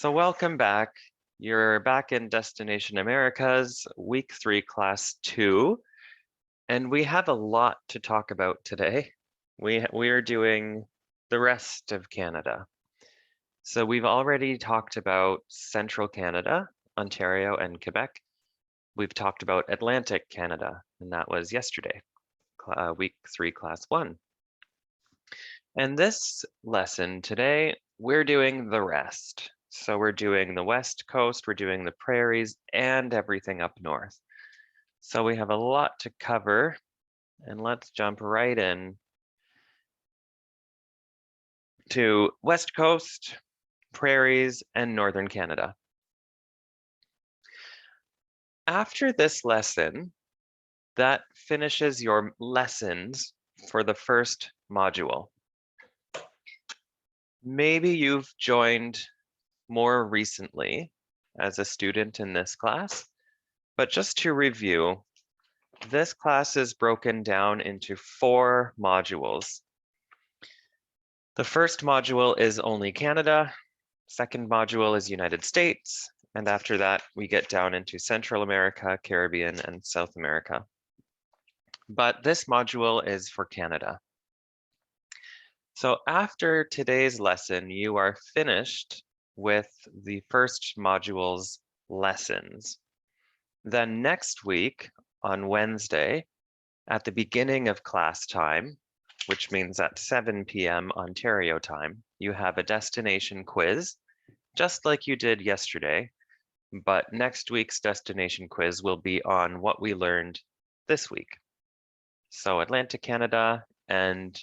So welcome back. You're back in Destination Americas, week 3, class 2, and we have a lot to talk about today. We are doing the rest of Canada. So we've already talked about central Canada, Ontario and Quebec. We've talked about Atlantic Canada, and that was yesterday, week 3, class 1. And this lesson today, we're doing the rest. So we're doing the West Coast, we're doing the prairies, and everything up north. So we have a lot to cover, and let's jump right in to West Coast, prairies, and Northern Canada. After this lesson, that finishes your lessons for the first module. Maybe you've joined more recently as a student in this class, but just to review, this class is broken down into 4 modules. The first module is only Canada, second module is United States, and after that we get down into Central America, Caribbean, and South America. But this module is for Canada. So after today's lesson, you are finished with the first module's lessons. Then next week, on Wednesday, at the beginning of class time, which means at 7 p.m. Ontario time, you have a destination quiz, just like you did yesterday, but next week's destination quiz will be on what we learned this week. So Atlantic Canada and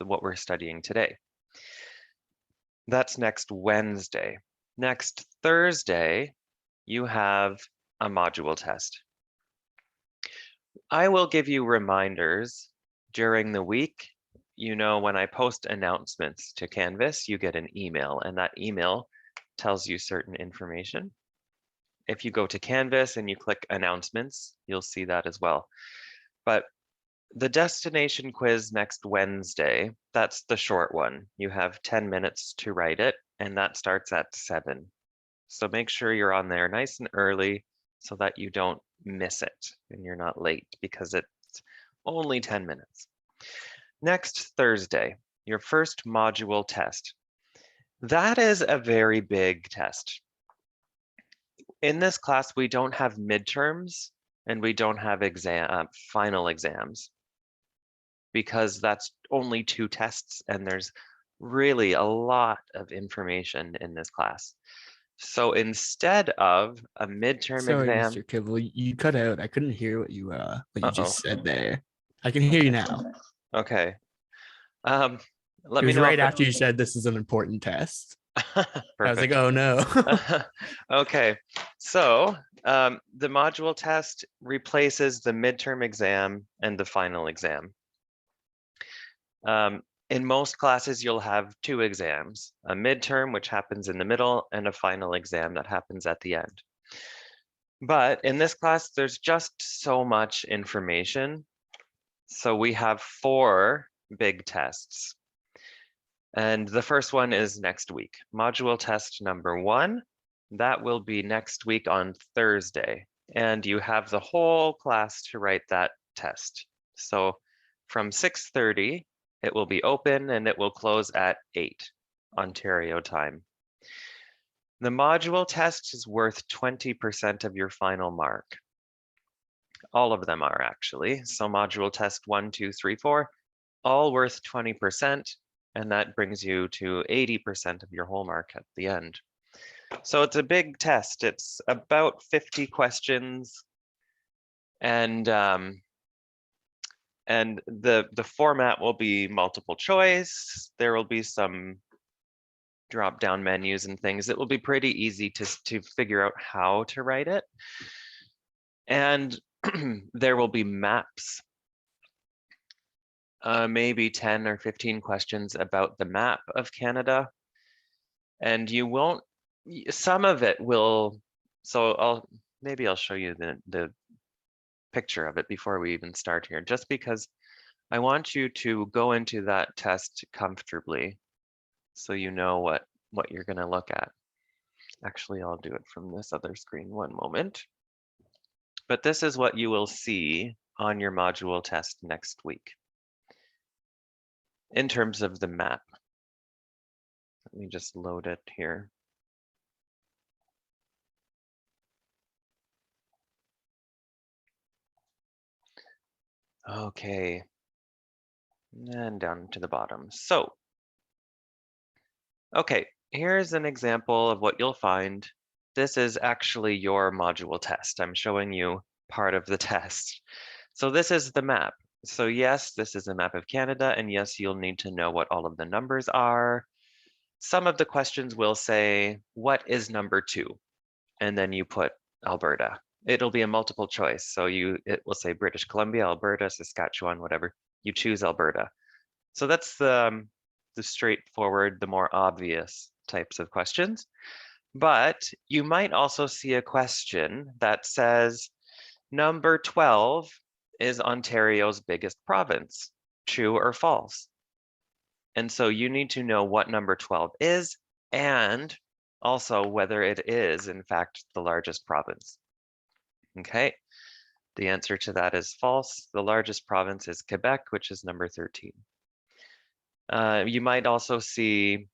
what we're studying today. That's next Wednesday. Next Thursday, you have a module test. I will give you reminders during the week. You know, when I post announcements to Canvas, you get an email, and that email tells you certain information. If you go to Canvas and you click announcements, you'll see that as well. But the destination quiz next Wednesday, that's the short one. You have 10 minutes to write it, and that starts at 7. So make sure you're on there nice and early so that you don't miss it and you're not late, because it's only 10 minutes. Next Thursday, your first module test. That is a very big test. In this class, we don't have midterms and we don't have final exams, because that's only 2 tests and there's really a lot of information in this class. So instead of a midterm Sorry, exam, Mr. Kibble, you cut out. I couldn't hear what you uh-oh, just said there. I can hear you now. okay. Let It me was know right if after you said this is an important test. I was like, perfect. oh no. Okay, so the module test replaces the midterm exam and the final exam. In most classes, you'll have 2 exams, a midterm, which happens in the middle, and a final exam that happens at the end. But in this class, there's just so much information. So we have 4 big tests. And the first one is next week. Module test number 1, that will be next week on Thursday. And you have the whole class to write that test. So from 6:30, it will be open and it will close at 8 Ontario time. The module test is worth 20% of your final mark. All of them are actually. So module test 1, 2, 3, 4, all worth 20, and that brings you to 80% of your whole mark at the end. So it's a big test. It's about 50 questions, and the format will be multiple choice. There will be some drop down menus and things. It will be pretty easy to figure out how to write it. And there will be maps, maybe 10 or 15 questions about the map of Canada. And you won't, some of it will, so maybe I'll show you the picture of it before we even start here, just because I want you to go into that test comfortably so you know what you're going to look at. Actually, I'll do it from this other screen, one moment. But this is what you will see on your module test next week in terms of the map. Let me just load it here. Okay, and down to the bottom. So, okay, here's an example of what you'll find. This is actually your module test. I'm showing you part of the test. So this is the map. So yes, this is a map of Canada, and yes, you'll need to know what all of the numbers are. Some of the questions will say, what is number 2? And then you put Alberta. It'll be a multiple choice. So it will say British Columbia, Alberta, Saskatchewan, whatever. You choose Alberta. So that's the straightforward, the more obvious types of questions. But you might also see a question that says, number 12 is Ontario's biggest province, true or false? And so you need to know what number 12 is and also whether it is, in fact, the largest province. Okay, the answer to that is false. The largest province is Quebec, which is number 13. You might also see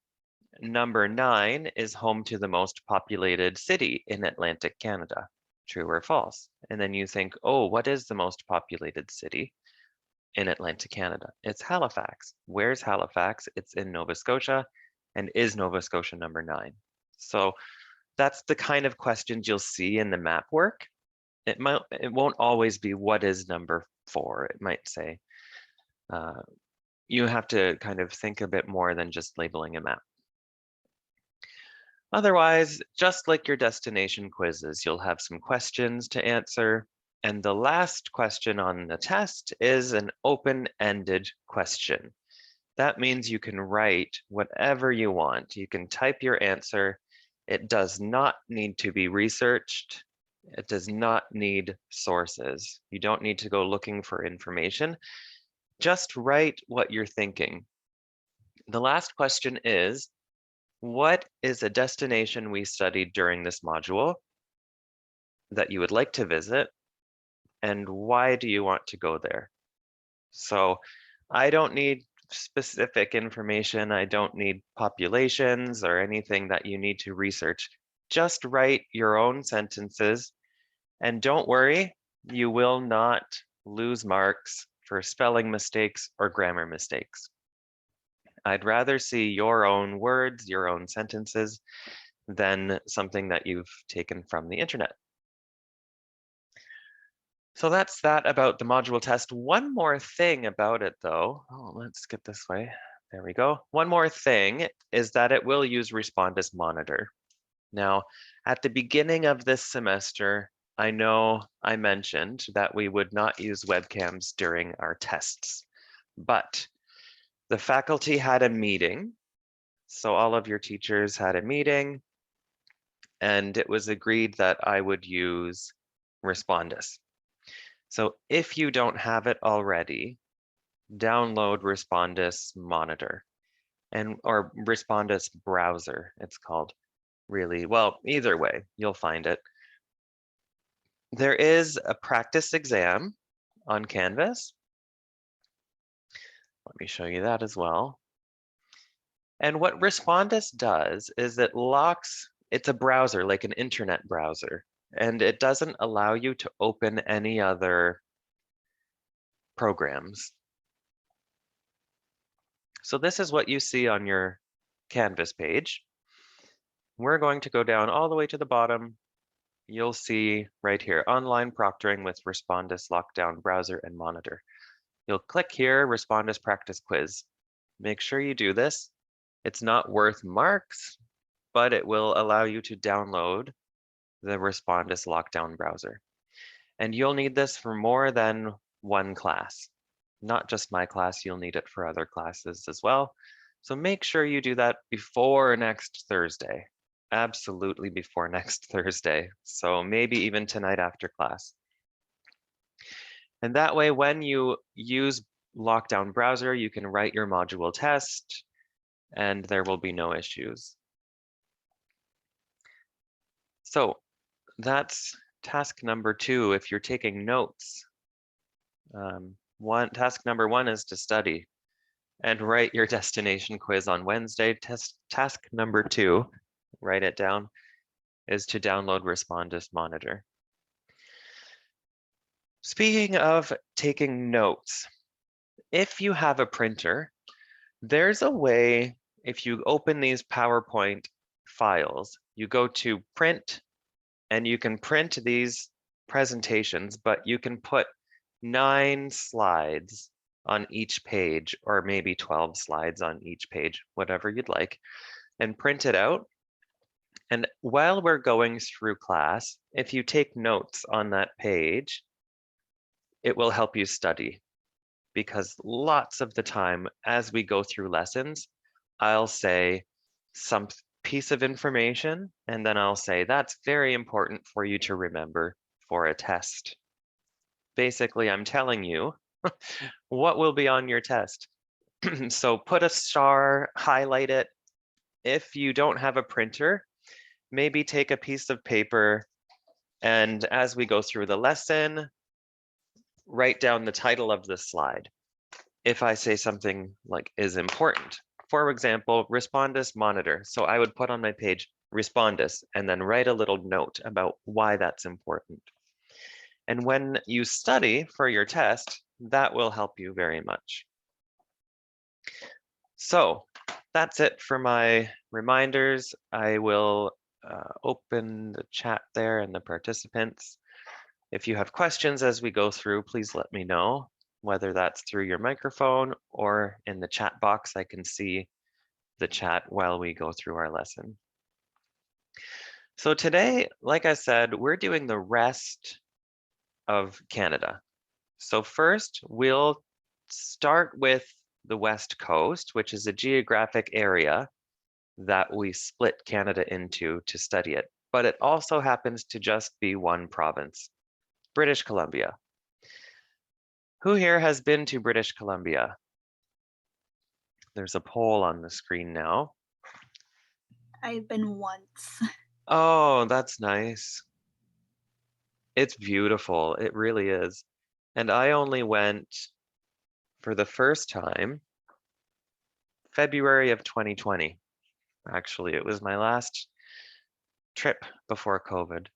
number 9 is home to the most populated city in Atlantic Canada, true or false? And then you think, oh, what is the most populated city in Atlantic Canada? It's Halifax. Where's Halifax? It's in Nova Scotia. And is Nova Scotia number 9? So that's the kind of questions you'll see in the map work. It won't always be what is number 4. It might say, you have to kind of think a bit more than just labeling a map. Otherwise, just like your destination quizzes, you'll have some questions to answer. And the last question on the test is an open-ended question. That means you can write whatever you want. You can type your answer. It does not need to be researched. It does not need sources. You don't need to go looking for information. Just write what you're thinking. The last question is, what is a destination we studied during this module that you would like to visit, and why do you want to go there? So I don't need specific information. I don't need populations or anything that you need to research. Just write your own sentences, and don't worry, you will not lose marks for spelling mistakes or grammar mistakes. I'd rather see your own words, your own sentences, than something that you've taken from the internet. So that's that about the module test. One more thing about it though, let's get this way. There we go. One more thing is that it will use Respondus Monitor. Now, at the beginning of this semester, I know I mentioned that we would not use webcams during our tests, but the faculty had a meeting. So all of your teachers had a meeting, and it was agreed that I would use Respondus. So if you don't have it already, download Respondus Monitor or Respondus Browser, it's called. Really, well, either way, you'll find it. There is a practice exam on Canvas. Let me show you that as well. And what Respondus does is it's a browser, like an internet browser, and it doesn't allow you to open any other programs. So this is what you see on your Canvas page. We're going to go down all the way to the bottom. You'll see right here, online proctoring with Respondus Lockdown Browser and Monitor. You'll click here, Respondus Practice Quiz. Make sure you do this. It's not worth marks, but it will allow you to download the Respondus Lockdown Browser. And you'll need this for more than one class. Not just my class, you'll need it for other classes as well. So make sure you do that before next Thursday. Absolutely before next Thursday. So maybe even tonight after class. And that way, when you use Lockdown Browser, you can write your module test and there will be no issues. So that's task number 2 if you're taking notes. Task number 1 is to study and write your destination quiz on Wednesday. Task number 2, write it down, is to download Respondus Monitor. Speaking of taking notes, if you have a printer, there's a way, if you open these PowerPoint files, you go to print and you can print these presentations, but you can put 9 slides on each page, or maybe 12 slides on each page, whatever you'd like, and print it out. And while we're going through class, if you take notes on that page, it will help you study, because lots of the time as we go through lessons, I'll say some piece of information, and then I'll say that's very important for you to remember for a test. Basically, I'm telling you what will be on your test. So put a star, highlight it. If you don't have a printer, maybe take a piece of paper, and as we go through the lesson, write down the title of the slide. If I say something like is important, for example, Respondus Monitor. So I would put on my page Respondus and then write a little note about why that's important. And when you study for your test, that will help you very much. So that's it for my reminders. I will open the chat there and the participants. If you have questions as we go through, please let me know, whether that's through your microphone or in the chat box. I can see the chat while we go through our lesson. So today, like I said, we're doing the rest of Canada. So first, we'll start with the West Coast, which is a geographic area that we split Canada into to study it. But it also happens to just be one province, British Columbia. Who here has been to British Columbia? There's a poll on the screen now. I've been once. Oh, that's nice. It's beautiful. It really is. And I only went for the first time February of 2020. Actually, it was my last trip before COVID.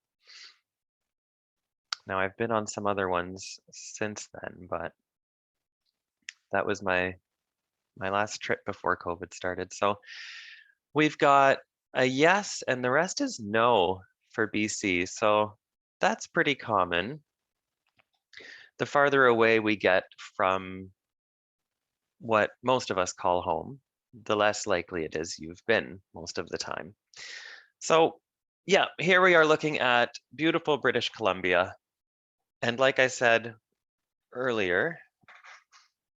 Now I've been on some other ones since then, but that was my last trip before COVID started. So we've got a yes, and the rest is no for BC. So that's pretty common. The farther away we get from what most of us call home, the less likely it is you've been most of the time. So yeah, here we are looking at beautiful British Columbia. And like I said earlier,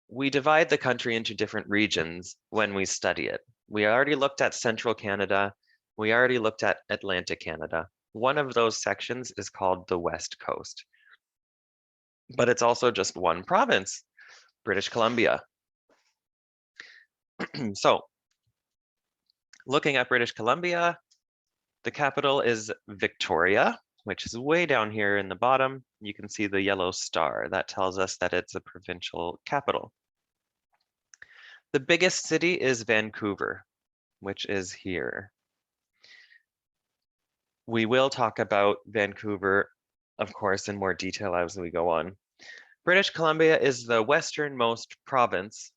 we divide the country into different regions when we study it. We already looked at Central Canada. We already looked at Atlantic Canada. One of those sections is called the West Coast. But it's also just one province, British Columbia. So looking at British Columbia, the capital is Victoria, which is way down here in the bottom. You can see the yellow star. That tells us that it's a provincial capital. The biggest city is Vancouver, which is here. We will talk about Vancouver, of course, in more detail as we go on. British Columbia is the westernmost province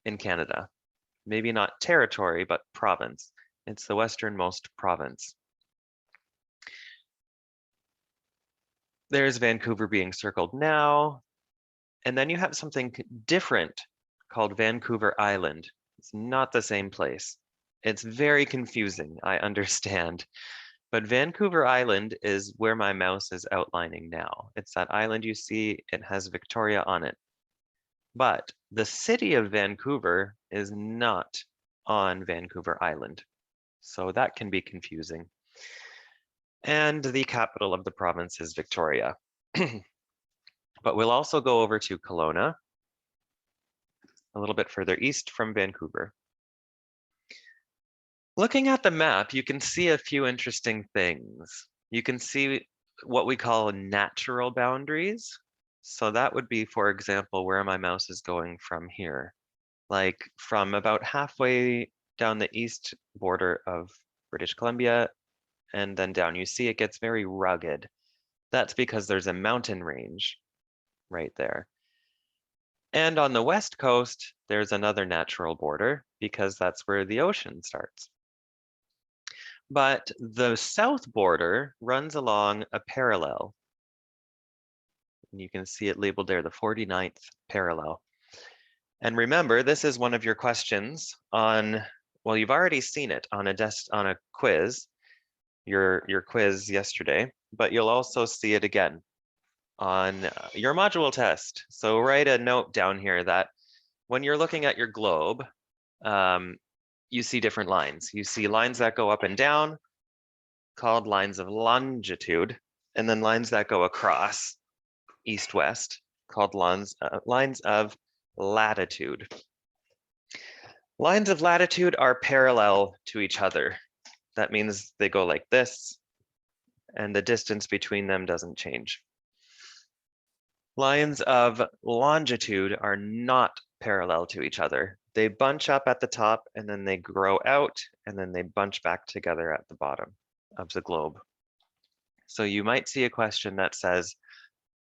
in Canada. Maybe not territory, but province. It's the westernmost province. There's Vancouver being circled now. And then you have something different called Vancouver Island. It's not the same place. It's very confusing, I understand. But Vancouver Island is where my mouse is outlining now. It's that island you see, it has Victoria on it. But the city of Vancouver is not on Vancouver Island. So that can be confusing. And the capital of the province is Victoria. But we'll also go over to Kelowna, a little bit further east from Vancouver. Looking at the map, you can see a few interesting things. you can see what we call natural boundaries. So that would be, for example, where my mouse is going from here, like from about halfway down the east border of British Columbia and then down. You see it gets very rugged. That's because there's a mountain range right there. And on the west coast, there's another natural border because that's where the ocean starts. But the south border runs along a parallel. And you can see it labeled there, the 49th parallel. And remember, this is one of your questions on, well, you've already seen it on a quiz, your quiz yesterday, but you'll also see it again on your module test. So write a note down here that when you're looking at your globe, you see different lines. You see lines that go up and down, called lines of longitude, and then lines that go across, east-west, called lines of latitude. Lines of latitude are parallel to each other. That means they go like this, and the distance between them doesn't change. Lines of longitude are not parallel to each other. They bunch up at the top, and then they grow out, and then they bunch back together at the bottom of the globe. So you might see a question that says,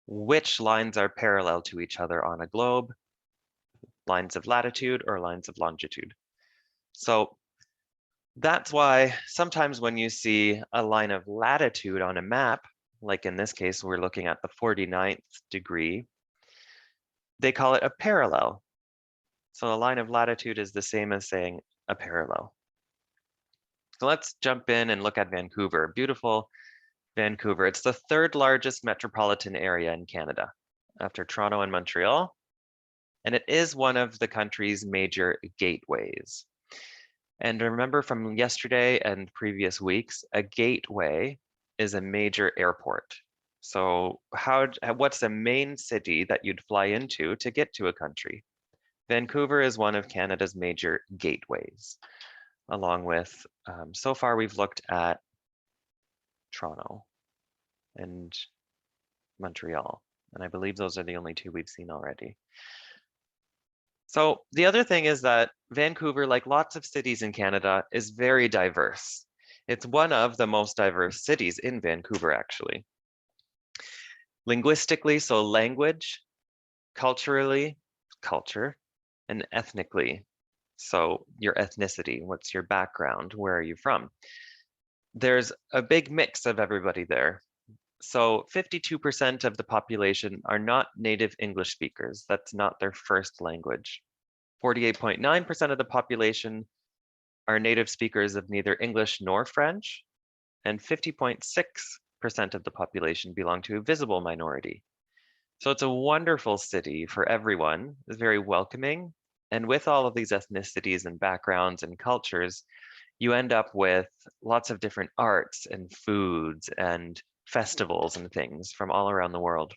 which lines are parallel to each other on a globe? Lines of latitude or lines of longitude? So that's why sometimes when you see a line of latitude on a map, like in this case, we're looking at the 49th degree, they call it a parallel. So a line of latitude is the same as saying a parallel. So let's jump in and look at Vancouver. Beautiful Vancouver. It's the third largest metropolitan area in Canada after Toronto and Montreal. And it is one of the country's major gateways. And remember from yesterday and previous weeks, a gateway is a major airport. So what's the main city that you'd fly into to get to a country? Vancouver is one of Canada's major gateways, along with, so far we've looked at Toronto and Montreal. And I believe those are the only two we've seen already. So the other thing is that Vancouver, like lots of cities in Canada, is very diverse. It's one of the most diverse cities in Vancouver, actually. Linguistically, so language, culturally, culture, and ethnically. So your ethnicity, what's your background, where are you from? There's a big mix of everybody there. So 52% of the population are not native English speakers. That's not their first language. 48.9% of the population are native speakers of neither English nor French, and 50.6% of the population belong to a visible minority. So it's a wonderful city for everyone. It's very welcoming. And with all of these ethnicities and backgrounds and cultures, you end up with lots of different arts and foods and festivals and things from all around the world.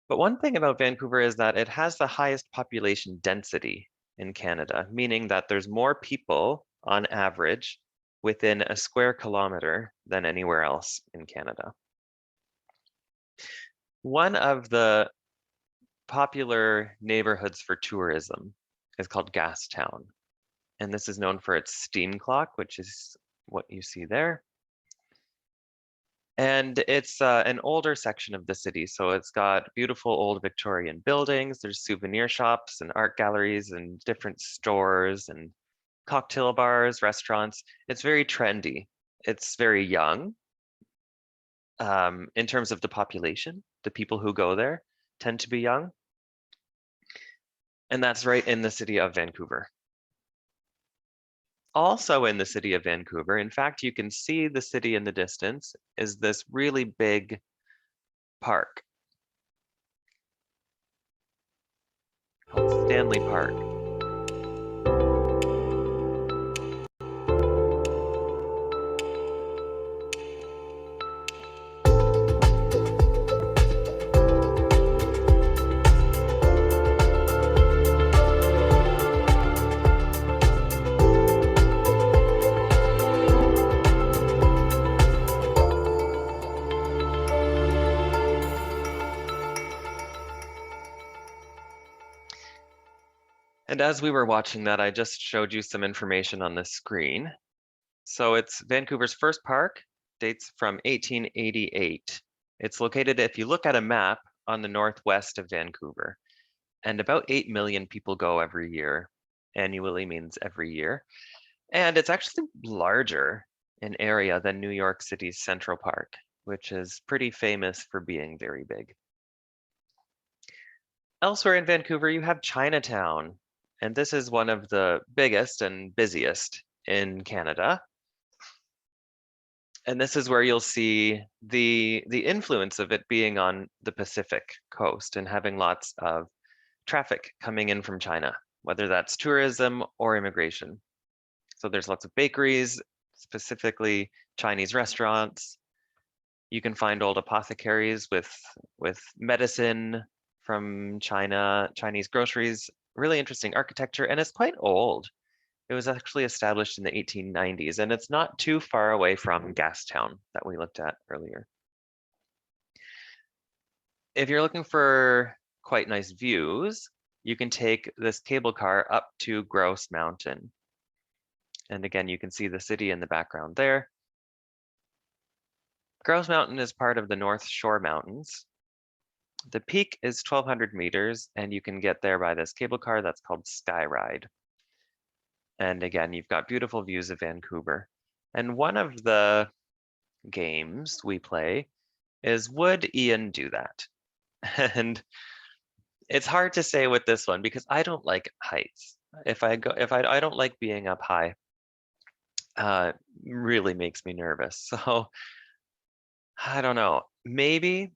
But one thing about Vancouver is that it has the highest population density in Canada, meaning that there's more people on average within a square kilometer than anywhere else in Canada. One of the popular neighborhoods for tourism is called Gastown. And this is known for its steam clock, which is what you see there. And it's an older section of the city. So it's got beautiful old Victorian buildings. There's souvenir shops and art galleries and different stores and cocktail bars, restaurants. It's very trendy. It's very young. In terms of the population, the people who go there tend to be young. And that's right in the city of Vancouver. Also in the city of Vancouver, in fact, you can see the city in the distance, is this really big park called Stanley Park. And as we were watching that, I just showed you some information on the screen. So it's Vancouver's first park, dates from 1888. It's located, if you look at a map, on the northwest of Vancouver. And about 8 million people go every year. Annually means every year. And it's actually larger in area than New York City's Central Park, which is pretty famous for being very big. Elsewhere in Vancouver, you have Chinatown, and this is one of the biggest and busiest in Canada. And this is where you'll see the influence of it being on the Pacific coast and having lots of traffic coming in from China, whether that's tourism or immigration. So there's lots of bakeries, specifically Chinese restaurants. You can find old apothecaries with medicine from China, Chinese groceries, really interesting architecture, and it's quite old. It was actually established in the 1890s, and it's not too far away from Gastown that we looked at earlier. If you're looking for quite nice views, you can take this cable car up to Grouse Mountain. And again, you can see the city in the background there. Grouse Mountain is part of the North Shore Mountains. The peak is 1,200 meters, and you can get there by this cable car that's called Skyride. And again, you've got beautiful views of Vancouver. And one of the games we play is, would Ian do that? And it's hard to say with this one because I don't like heights. I don't like being up high. Really makes me nervous. So I don't know. Maybe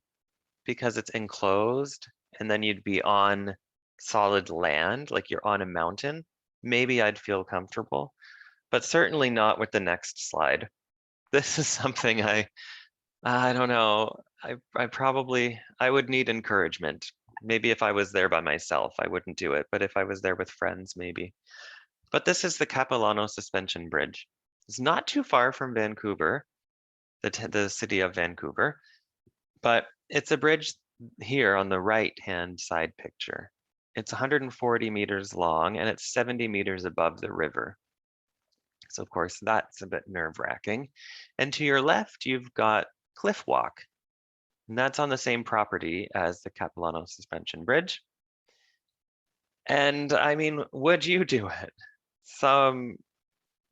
because it's enclosed and then you'd be on solid land, like you're on a mountain. Maybe I'd feel comfortable, but certainly not with the next slide. This is something I don't know. I would need encouragement. Maybe if I was there by myself, I wouldn't do it, but if I was there with friends, maybe. But this is the Capilano Suspension Bridge. It's not too far from Vancouver, the city of Vancouver, but it's a bridge here on the right-hand side picture. It's 140 meters long and it's 70 meters above the river. So of course that's a bit nerve-wracking. And to your left, you've got Cliff Walk. And that's on the same property as the Capilano Suspension Bridge. And I mean, would you do it? Some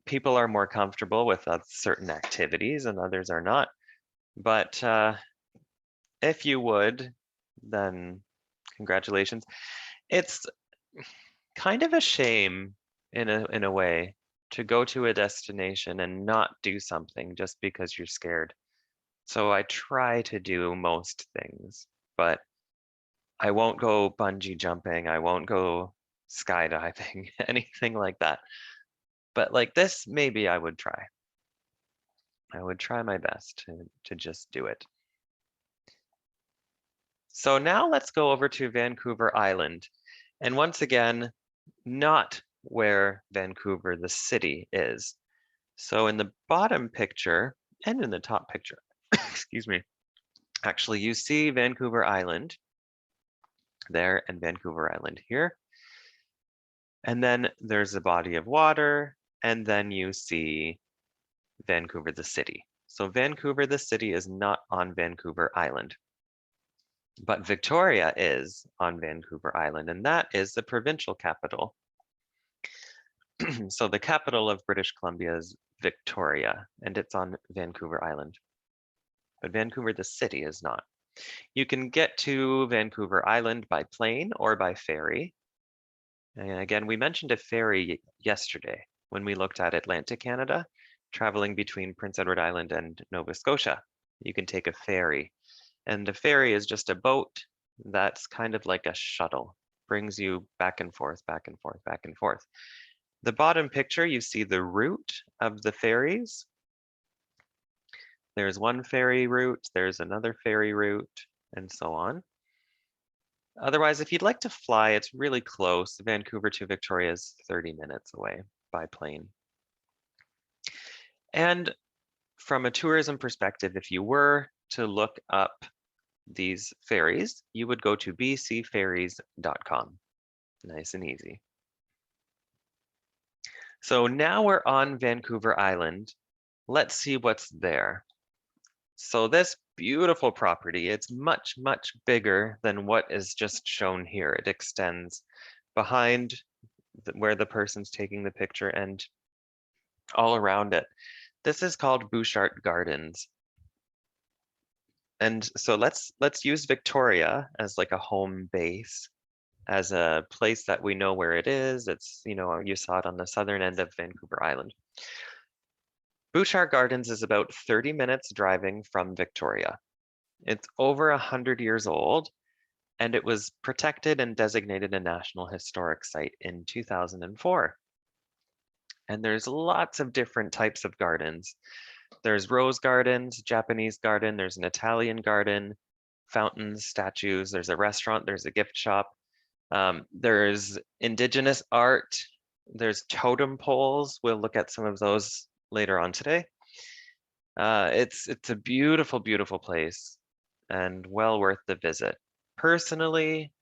people are more comfortable with certain activities and others are not. But if you would, then congratulations. It's kind of a shame in a way to go to a destination and not do something just because you're scared. So I try to do most things, but I won't go bungee jumping. I won't go skydiving, anything like that. But like this, maybe I would try. I would try my best to just do it. So now let's go over to Vancouver Island. And once again, not where Vancouver, the city, is. So in the bottom picture and in the top picture, excuse me, actually you see Vancouver Island there and Vancouver Island here. And then there's a body of water, and then you see Vancouver, the city. So Vancouver, the city is not on Vancouver Island. But Victoria is on Vancouver Island, and that is the provincial capital. So the capital of British Columbia is Victoria, and it's on Vancouver Island. But Vancouver, the city, is not. You can get to Vancouver Island by plane or by ferry. And again, we mentioned a ferry yesterday when we looked at Atlantic Canada, traveling between Prince Edward Island and Nova Scotia. You can take a ferry. And a ferry is just a boat that's kind of like a shuttle, brings you back and forth, back and forth, back and forth. The bottom picture, you see the route of the ferries. There's one ferry route, there's another ferry route, and so on. Otherwise, if you'd like to fly, it's really close. Vancouver to Victoria is 30 minutes away by plane. And from a tourism perspective, if you were to look up these ferries, you would go to bcferries.com. Nice and easy. So now we're on Vancouver Island. Let's see what's there. So this beautiful property, it's much, much bigger than what is just shown here. It extends behind where the person's taking the picture and all around it. This is called Bouchard Gardens. And so let's use Victoria as like a home base, as a place that we know where it is. It's, you saw it on the southern end of Vancouver Island. Bouchard Gardens is about 30 minutes driving from Victoria. It's over 100 years old, and it was protected and designated a National Historic Site in 2004. And there's lots of different types of gardens. There's rose gardens, Japanese garden, there's an Italian garden, fountains, statues, there's a restaurant, there's a gift shop. There's indigenous art, there's totem poles. We'll look at some of those later on today. It's a beautiful, beautiful place and well worth the visit. Personally,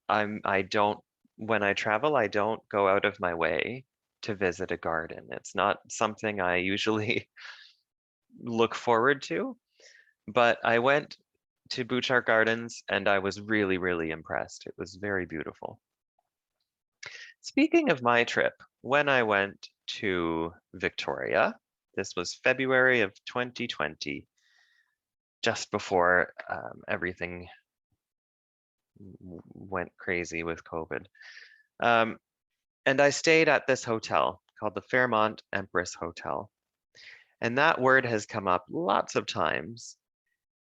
when I travel, I don't go out of my way to visit a garden. It's not something I usually look forward to, but I went to Bouchard Gardens and I was really, really impressed. It was very beautiful. Speaking of my trip, when I went to Victoria, this was February of 2020, just before everything went crazy with COVID. And I stayed at this hotel called the Fairmont Empress Hotel. And that word has come up lots of times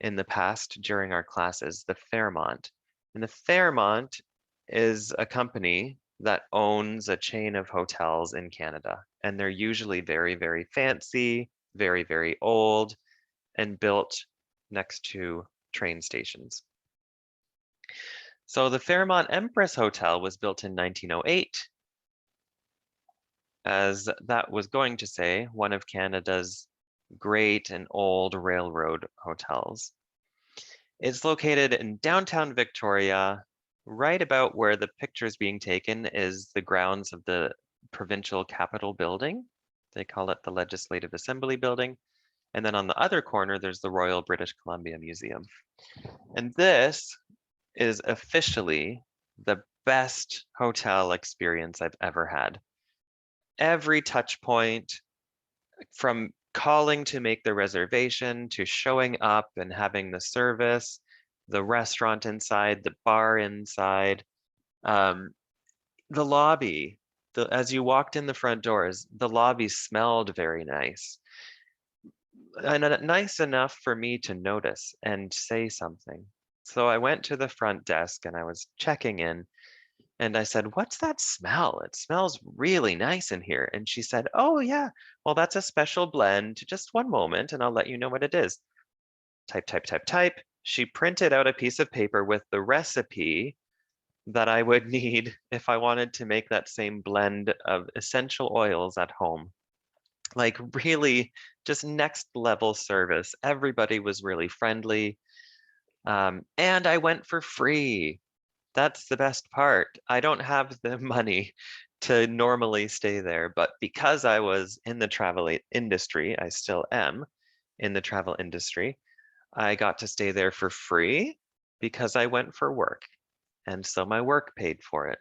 in the past during our classes, the Fairmont. And the Fairmont is a company that owns a chain of hotels in Canada. And they're usually very, very fancy, very, very old, and built next to train stations. So the Fairmont Empress Hotel was built in 1908, as that was going to say one of Canada's great and old railroad hotels. It's located in downtown Victoria, right about where the picture is being taken is the grounds of the provincial capitol building. They call it the Legislative Assembly building. And then on the other corner, there's the Royal British Columbia Museum. And this is officially the best hotel experience I've ever had. Every touch point, from calling to make the reservation to showing up and having the service, the restaurant inside, the bar inside, the lobby, as you walked in the front doors, the lobby smelled very nice. And nice enough for me to notice and say something. So I went to the front desk and I was checking in and I said, "What's that smell? It smells really nice in here." And she said, "Oh yeah, well, that's a special blend. Just one moment and I'll let you know what it is." Type, type, type, type. She printed out a piece of paper with the recipe that I would need if I wanted to make that same blend of essential oils at home. Like really just next level service. Everybody was really friendly. And I went for free. That's the best part. I don't have the money to normally stay there, but because I was in the travel industry, I still am in the travel industry, I got to stay there for free because I went for work. And so my work paid for it.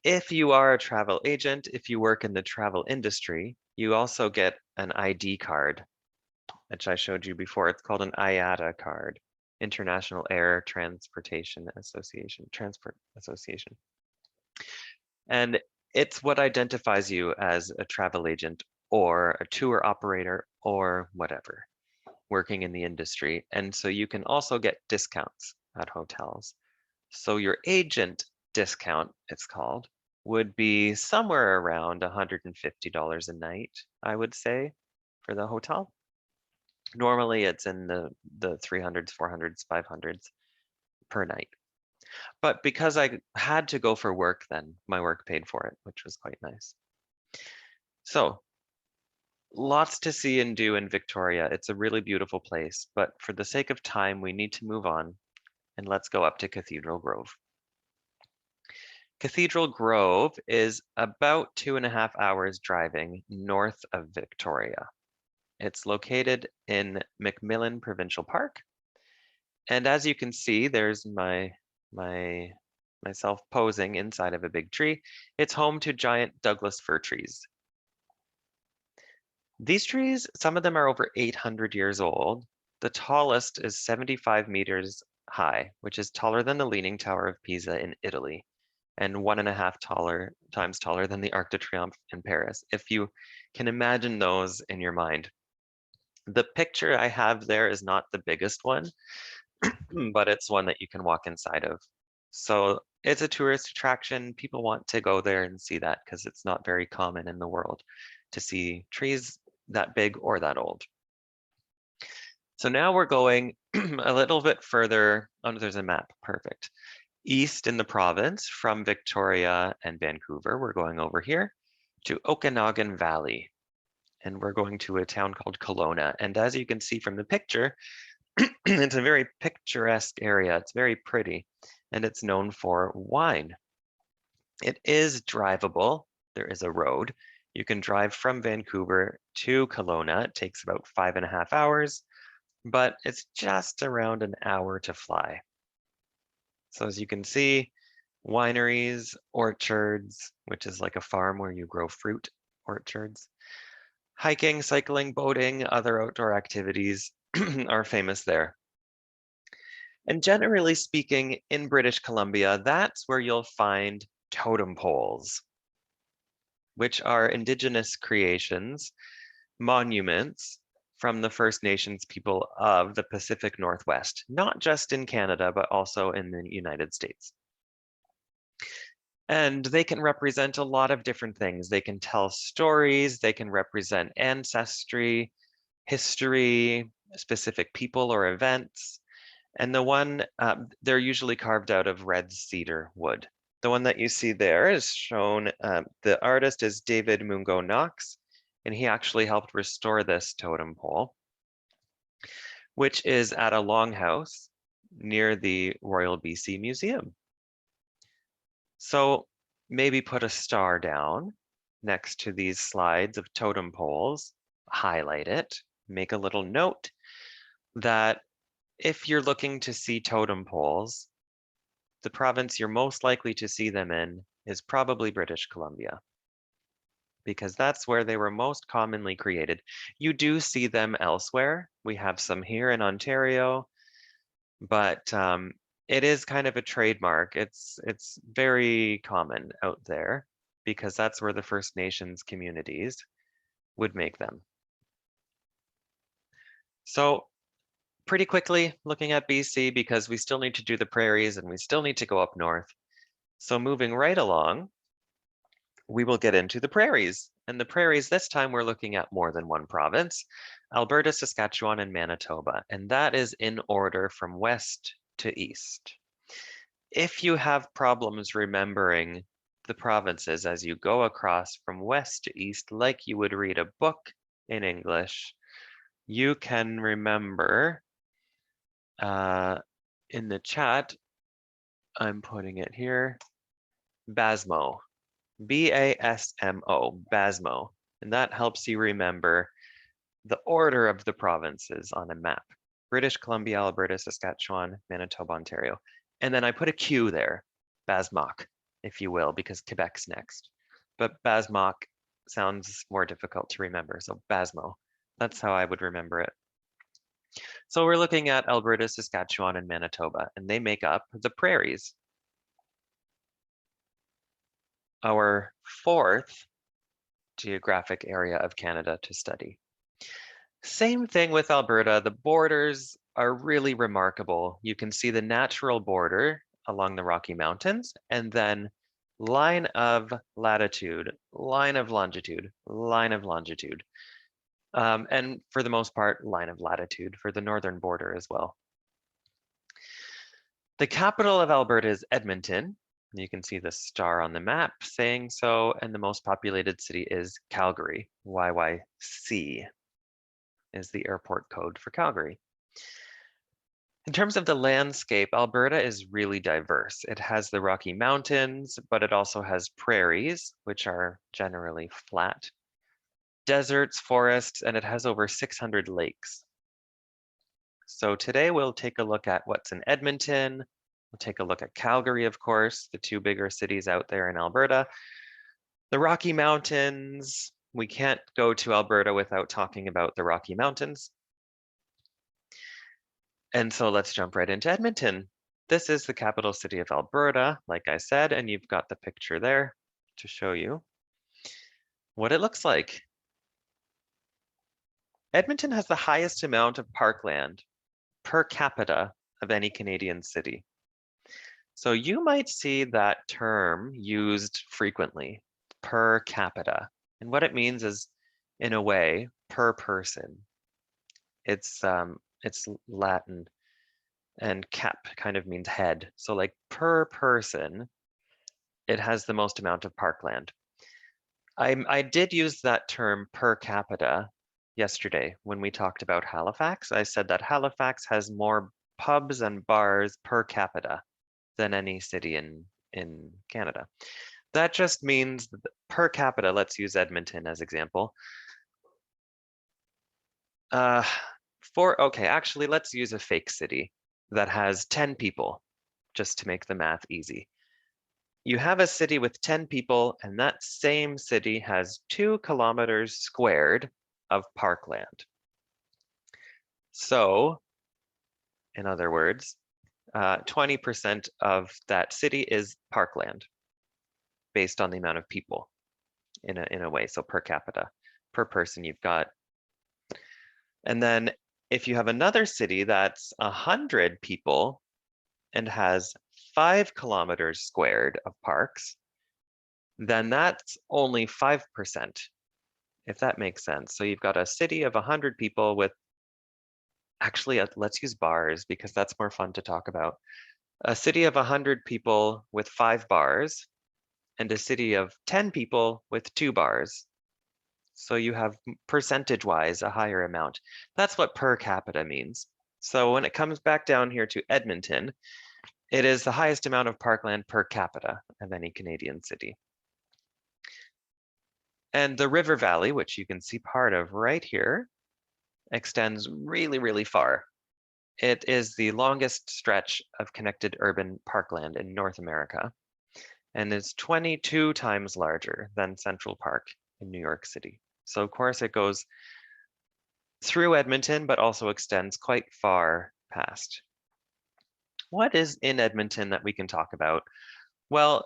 If you are a travel agent, if you work in the travel industry, you also get an ID card, which I showed you before. It's called an IATA card, International Air Transportation Association, Transport Association. And it's what identifies you as a travel agent or a tour operator or whatever, working in the industry. And so you can also get discounts at hotels. So your agent discount, it's called, would be somewhere around $150 a night, I would say, for the hotel. Normally it's in the 300s, 400s, 500s per night. But because I had to go for work then, my work paid for it, which was quite nice. So lots to see and do in Victoria. It's a really beautiful place, but for the sake of time, we need to move on and let's go up to Cathedral Grove. Cathedral Grove is about 2.5 hours driving north of Victoria. It's located in Macmillan Provincial Park. And as you can see, there's myself posing inside of a big tree. It's home to giant Douglas fir trees. These trees, some of them are over 800 years old. The tallest is 75 meters high, which is taller than the Leaning Tower of Pisa in Italy, and 1.5 times taller than the Arc de Triomphe in Paris, if you can imagine those in your mind. The picture I have there is not the biggest one, but it's one that you can walk inside of. So it's a tourist attraction. People want to go there and see that because it's not very common in the world to see trees that big or that old. So now we're going a little bit further. Oh, there's a map. Perfect. East in the province from Victoria and Vancouver. We're going over here to Okanagan Valley. And we're going to a town called Kelowna. And as you can see from the picture, it's a very picturesque area. It's very pretty, and it's known for wine. It is drivable. There is a road. You can drive from Vancouver to Kelowna. It takes about 5.5 hours, but it's just around an hour to fly. So as you can see, wineries, orchards, which is like a farm where you grow fruit, orchards, hiking, cycling, boating, other outdoor activities are famous there. And generally speaking, in British Columbia, that's where you'll find totem poles, which are Indigenous creations, monuments from the First Nations people of the Pacific Northwest, not just in Canada, but also in the United States. And they can represent a lot of different things. They can tell stories, they can represent ancestry, history, specific people or events. And the one, they're usually carved out of red cedar wood. The one that you see there is shown, the artist is David Mungo Knox, and he actually helped restore this totem pole, which is at a longhouse near the Royal BC Museum. So maybe put a star down next to these slides of totem poles, highlight it, make a little note that if you're looking to see totem poles, the province you're most likely to see them in is probably British Columbia, because that's where they were most commonly created. You do see them elsewhere. We have some here in Ontario, but it is kind of a trademark. It's very common out there because that's where the First Nations communities would make them. So pretty quickly looking at BC, because we still need to do the prairies and we still need to go up north. So moving right along, we will get into the prairies. And the prairies, this time we're looking at more than one province, Alberta, Saskatchewan, and Manitoba. And that is in order from west to east. If you have problems remembering the provinces as you go across from west to east, like you would read a book in English, you can remember in the chat, I'm putting it here, BASMO, B-A-S-M-O, BASMO, and that helps you remember the order of the provinces on a map. British Columbia, Alberta, Saskatchewan, Manitoba, Ontario. And then I put a Q there, BASMOC, if you will, because Quebec's next. But BASMOC sounds more difficult to remember, so BASMO, that's how I would remember it. So we're looking at Alberta, Saskatchewan, and Manitoba, and they make up the prairies. Our fourth geographic area of Canada to study. Same thing with Alberta. The borders are really remarkable. You can see the natural border along the Rocky Mountains, and then line of latitude, line of longitude, line of longitude. And for the most part, line of latitude for the northern border as well. The capital of Alberta is Edmonton. You can see the star on the map saying so, and the most populated city is Calgary. YYC is the airport code for Calgary. In terms of the landscape, Alberta is really diverse. It has the Rocky Mountains, but it also has prairies, which are generally flat, deserts, forests, and it has over 600 lakes. So today we'll take a look at what's in Edmonton. We'll take a look at Calgary, of course, the two bigger cities out there in Alberta. The Rocky Mountains. We can't go to Alberta without talking about the Rocky Mountains. And so let's jump right into Edmonton. This is the capital city of Alberta, like I said, and you've got the picture there to show you what it looks like. Edmonton has the highest amount of parkland per capita of any Canadian city. So you might see that term used frequently, per capita. And what it means is, in a way, per person. It's Latin, and cap kind of means head. So like per person, it has the most amount of parkland. I did use that term per capita yesterday when we talked about Halifax. I said that Halifax has more pubs and bars per capita than any city in Canada. That just means that per capita, let's use Edmonton as example. Okay, actually, let's use a fake city that has 10 people, just to make the math easy. You have a city with 10 people, and that same city has 2 kilometers squared of parkland. So, in other words, 20% of that city is parkland based on the amount of people in a way. So per capita, per person you've got. And then if you have another city that's 100 people and has 5 kilometers squared of parks, then that's only 5%, if that makes sense. So you've got a city of 100 people with, actually, let's use bars because that's more fun to talk about. A city of 100 people with 5 bars and a city of 10 people with 2 bars. So you have percentage-wise a higher amount. That's what per capita means. So when it comes back down here to Edmonton, it is the highest amount of parkland per capita of any Canadian city. And the River Valley, which you can see part of right here, extends really, really far. It is the longest stretch of connected urban parkland in North America and is 22 times larger than Central Park in New York City. So of course it goes through Edmonton, but also extends quite far past. What is in Edmonton that we can talk about? Well,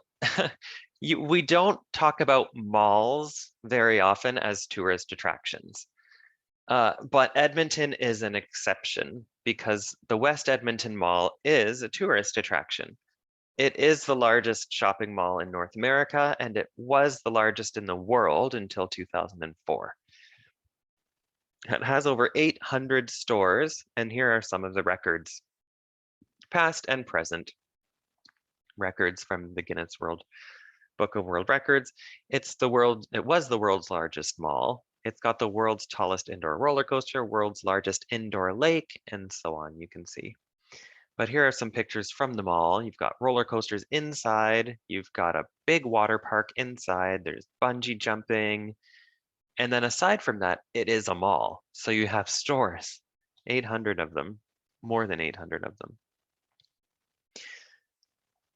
we don't talk about malls very often as tourist attractions. But Edmonton is an exception because the West Edmonton Mall is a tourist attraction. It is the largest shopping mall in North America, and it was the largest in the world until 2004. It has over 800 stores, and here are some of the records, past and present records from the Guinness Book of World Records. It was the world's largest mall. It's got the world's tallest indoor roller coaster, world's largest indoor lake, and so on, you can see. But here are some pictures from the mall. You've got roller coasters inside. You've got a big water park inside. There's bungee jumping. And then aside from that, it is a mall. So you have stores, 800 of them, more than 800 of them.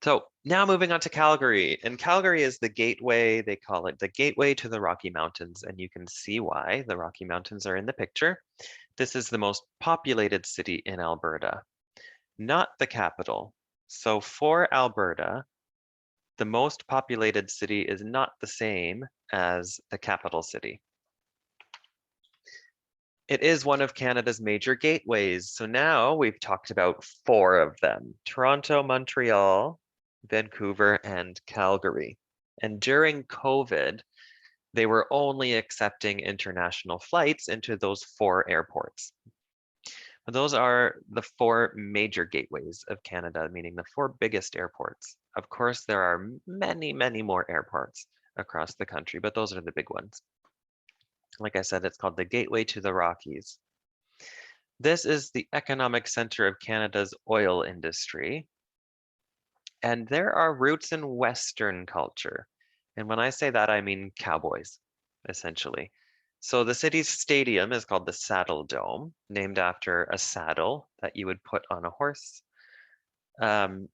So now moving on to Calgary, and Calgary is the gateway, they call it the gateway to the Rocky Mountains, and you can see why the Rocky Mountains are in the picture. This is the most populated city in Alberta, not the capital. So for Alberta, the most populated city is not the same as the capital city. It is one of Canada's major gateways. So now we've talked about 4 of them: Toronto, Montreal, Vancouver, and Calgary. And during COVID, they were only accepting international flights into those 4 airports. But those are the 4 major gateways of Canada, meaning the 4 biggest airports. Of course, there are many, many more airports across the country, but those are the big ones. Like I said, it's called the Gateway to the Rockies. This is the economic center of Canada's oil industry. And there are roots in Western culture. And when I say that, I mean cowboys, essentially. So the city's stadium is called the Saddle Dome, named after a saddle that you would put on a horse. And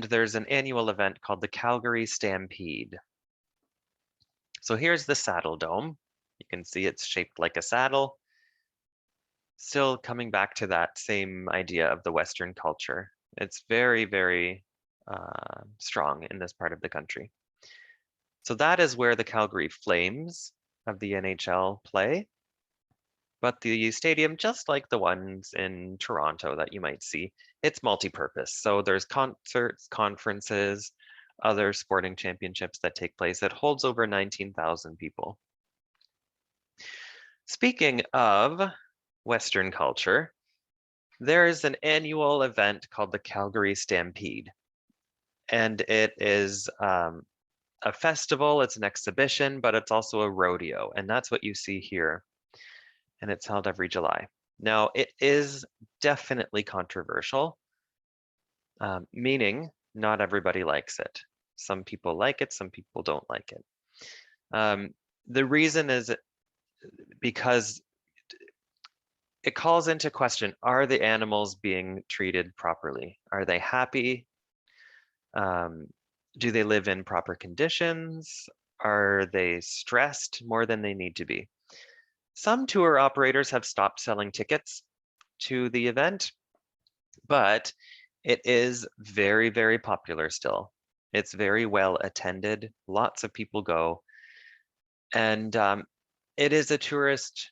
there's an annual event called the Calgary Stampede. So here's the Saddle Dome. You can see it's shaped like a saddle. Still coming back to that same idea of the Western culture. It's very, very strong in this part of the country. So that is where the Calgary Flames of the NHL play. But the stadium, just like the ones in Toronto that you might see, it's multi-purpose. So there's concerts, conferences, other sporting championships that take place. It holds over 19,000 people. Speaking of Western culture, there is an annual event called the Calgary Stampede. And it is a festival, it's an exhibition, but it's also a rodeo. And that's what you see here. And it's held every July. Now, it is definitely controversial, meaning not everybody likes it. Some people like it, some people don't like it. The reason is because it calls into question, are the animals being treated properly? Are they happy? Do they live in proper conditions? Are they stressed more than they need to be? Some tour operators have stopped selling tickets to the event, but it is very, very popular still. It's very well attended. Lots of people go. And it is a tourist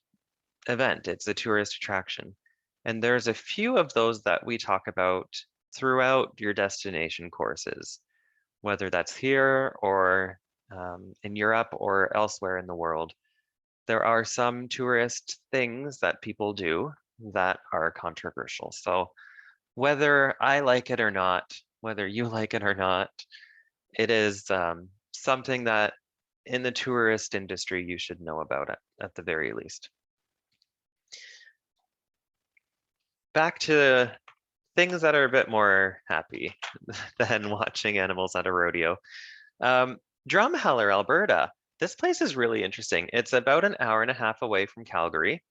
event. It's a tourist attraction. And there's a few of those that we talk about throughout your destination courses, whether that's here or in Europe or elsewhere in the world. There are some tourist things that people do that are controversial. So whether I like it or not, whether you like it or not, it is something that in the tourist industry you should know about it at the very least. Back to things that are a bit more happy than watching animals at a rodeo. Drumheller, Alberta. This place is really interesting. It's about an hour and a half away from Calgary,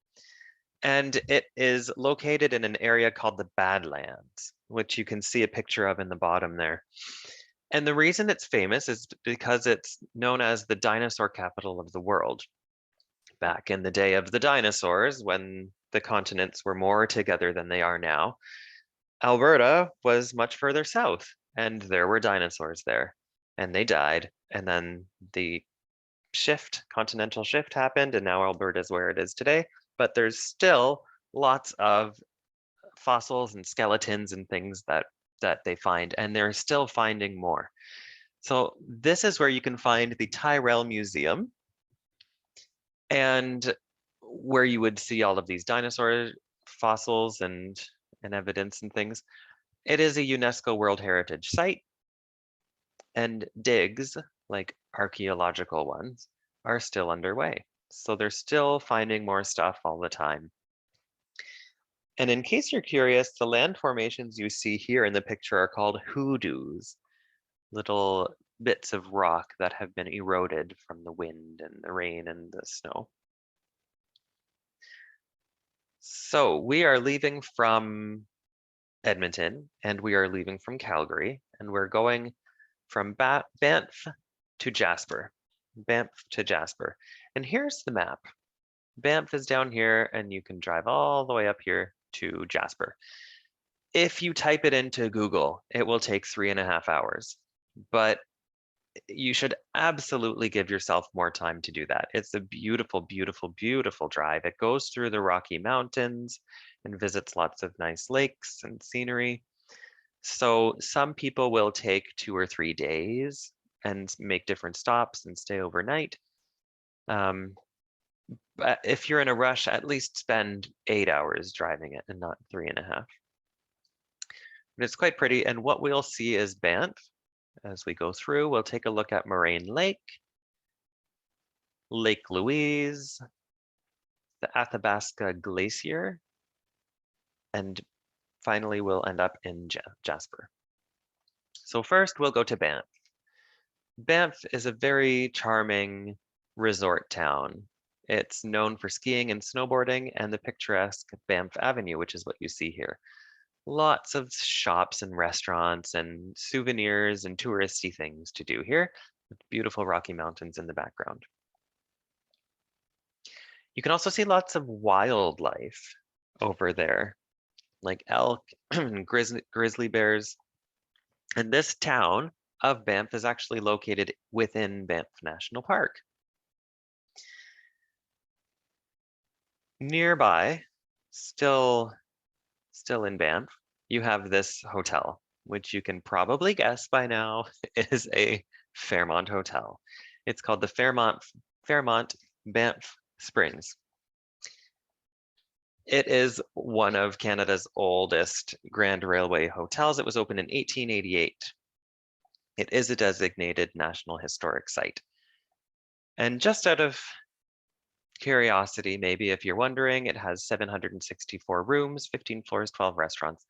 and it is located in an area called the Badlands, which you can see a picture of in the bottom there. And the reason it's famous is because it's known as the dinosaur capital of the world. Back in the day of the dinosaurs, when the continents were more together than they are now, Alberta was much further south, and there were dinosaurs there, and they died. And then the continental shift happened, and now Alberta is where it is today. But there's still lots of fossils and skeletons and things that they find, and they're still finding more. So this is where you can find the Tyrrell Museum, and where you would see all of these dinosaur fossils and evidence and things. It is a UNESCO World Heritage Site, and digs, like archaeological ones, are still underway. So they're still finding more stuff all the time. And in case you're curious, the land formations you see here in the picture are called hoodoos, little bits of rock that have been eroded from the wind and the rain and the snow. So we are leaving from Edmonton, and we are leaving from Calgary, and we're going from Banff to Jasper. Banff to Jasper. And here's the map. Banff is down here, and you can drive all the way up here to Jasper. If you type it into Google, it will take 3.5 hours, but you should absolutely give yourself more time to do that. It's a beautiful, beautiful, beautiful drive. It goes through the Rocky Mountains and visits lots of nice lakes and scenery. So some people will take 2 or 3 days and make different stops and stay overnight. But if you're in a rush, at least spend 8 hours driving it and not 3.5. But it's quite pretty. And what we'll see is Banff. As we go through, we'll take a look at Moraine Lake, Lake Louise, the Athabasca Glacier, and finally we'll end up in Jasper. So first we'll go to Banff. Banff is a very charming resort town. It's known for skiing and snowboarding and the picturesque Banff Avenue, which is what you see here. Lots of shops and restaurants and souvenirs and touristy things to do here, with beautiful Rocky Mountains in the background. You can also see lots of wildlife over there, like elk and grizzly bears. And this town of Banff is actually located within Banff National Park. Nearby, still in Banff, you have this hotel, which you can probably guess by now is a Fairmont hotel. It's called the Fairmont Banff Springs. It is one of Canada's oldest Grand Railway hotels. It was opened in 1888. It is a designated National Historic Site. And just out of curiosity, maybe if you're wondering, it has 764 rooms, 15 floors, 12 restaurants.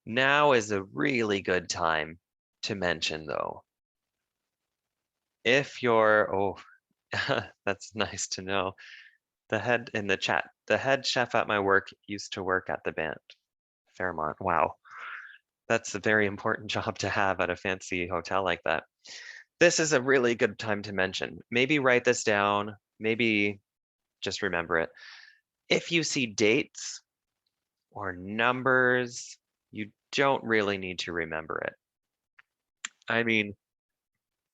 Now is a really good time to mention though. If you're, oh, that's nice to know. The head in the chat, the head chef at my work used to work at the Banff Fairmont. Wow. That's a very important job to have at a fancy hotel like that. This is a really good time to mention. Maybe write this down, maybe just remember it. If you see dates or numbers, you don't really need to remember it. I mean,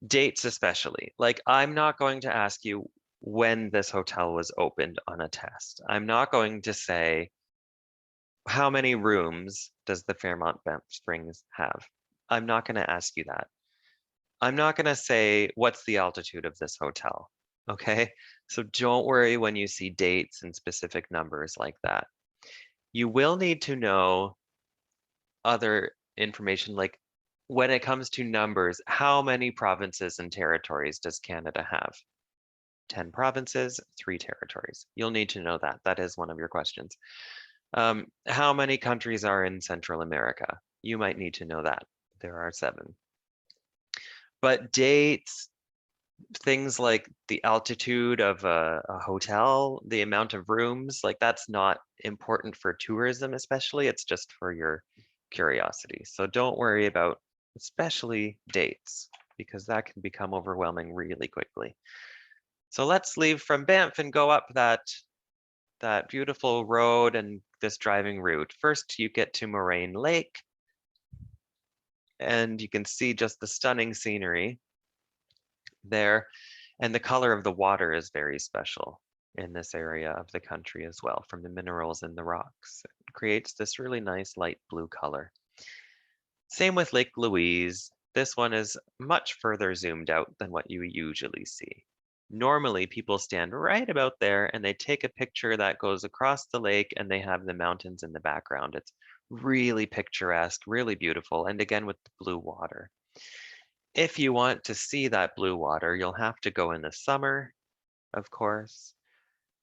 dates especially. Like, I'm not going to ask you when this hotel was opened on a test. I'm not going to say, how many rooms does the Fairmont Banff Springs have? I'm not going to ask you that. I'm not going to say, what's the altitude of this hotel? Okay, so don't worry when you see dates and specific numbers like that. You will need to know other information, like when it comes to numbers, how many provinces and territories does Canada have? 10 provinces, 3 territories. You'll need to know that. That is one of your questions. How many countries are in Central America? You might need to know that. There are 7. But dates, things like the altitude of a hotel, the amount of rooms, like that's not important for tourism especially, it's just for your curiosity. So don't worry about especially dates because that can become overwhelming really quickly. So let's leave from Banff and go up that beautiful road and this driving route. First, you get to Moraine Lake and you can see just the stunning scenery there. And the color of the water is very special in this area of the country as well, from the minerals in the rocks. It creates this really nice light blue color. Same with Lake Louise. This one is much further zoomed out than what you usually see. Normally people stand right about there and they take a picture that goes across the lake and they have the mountains in the background. It's really picturesque, really beautiful. And again, with the blue water. If you want to see that blue water, you'll have to go in the summer, of course.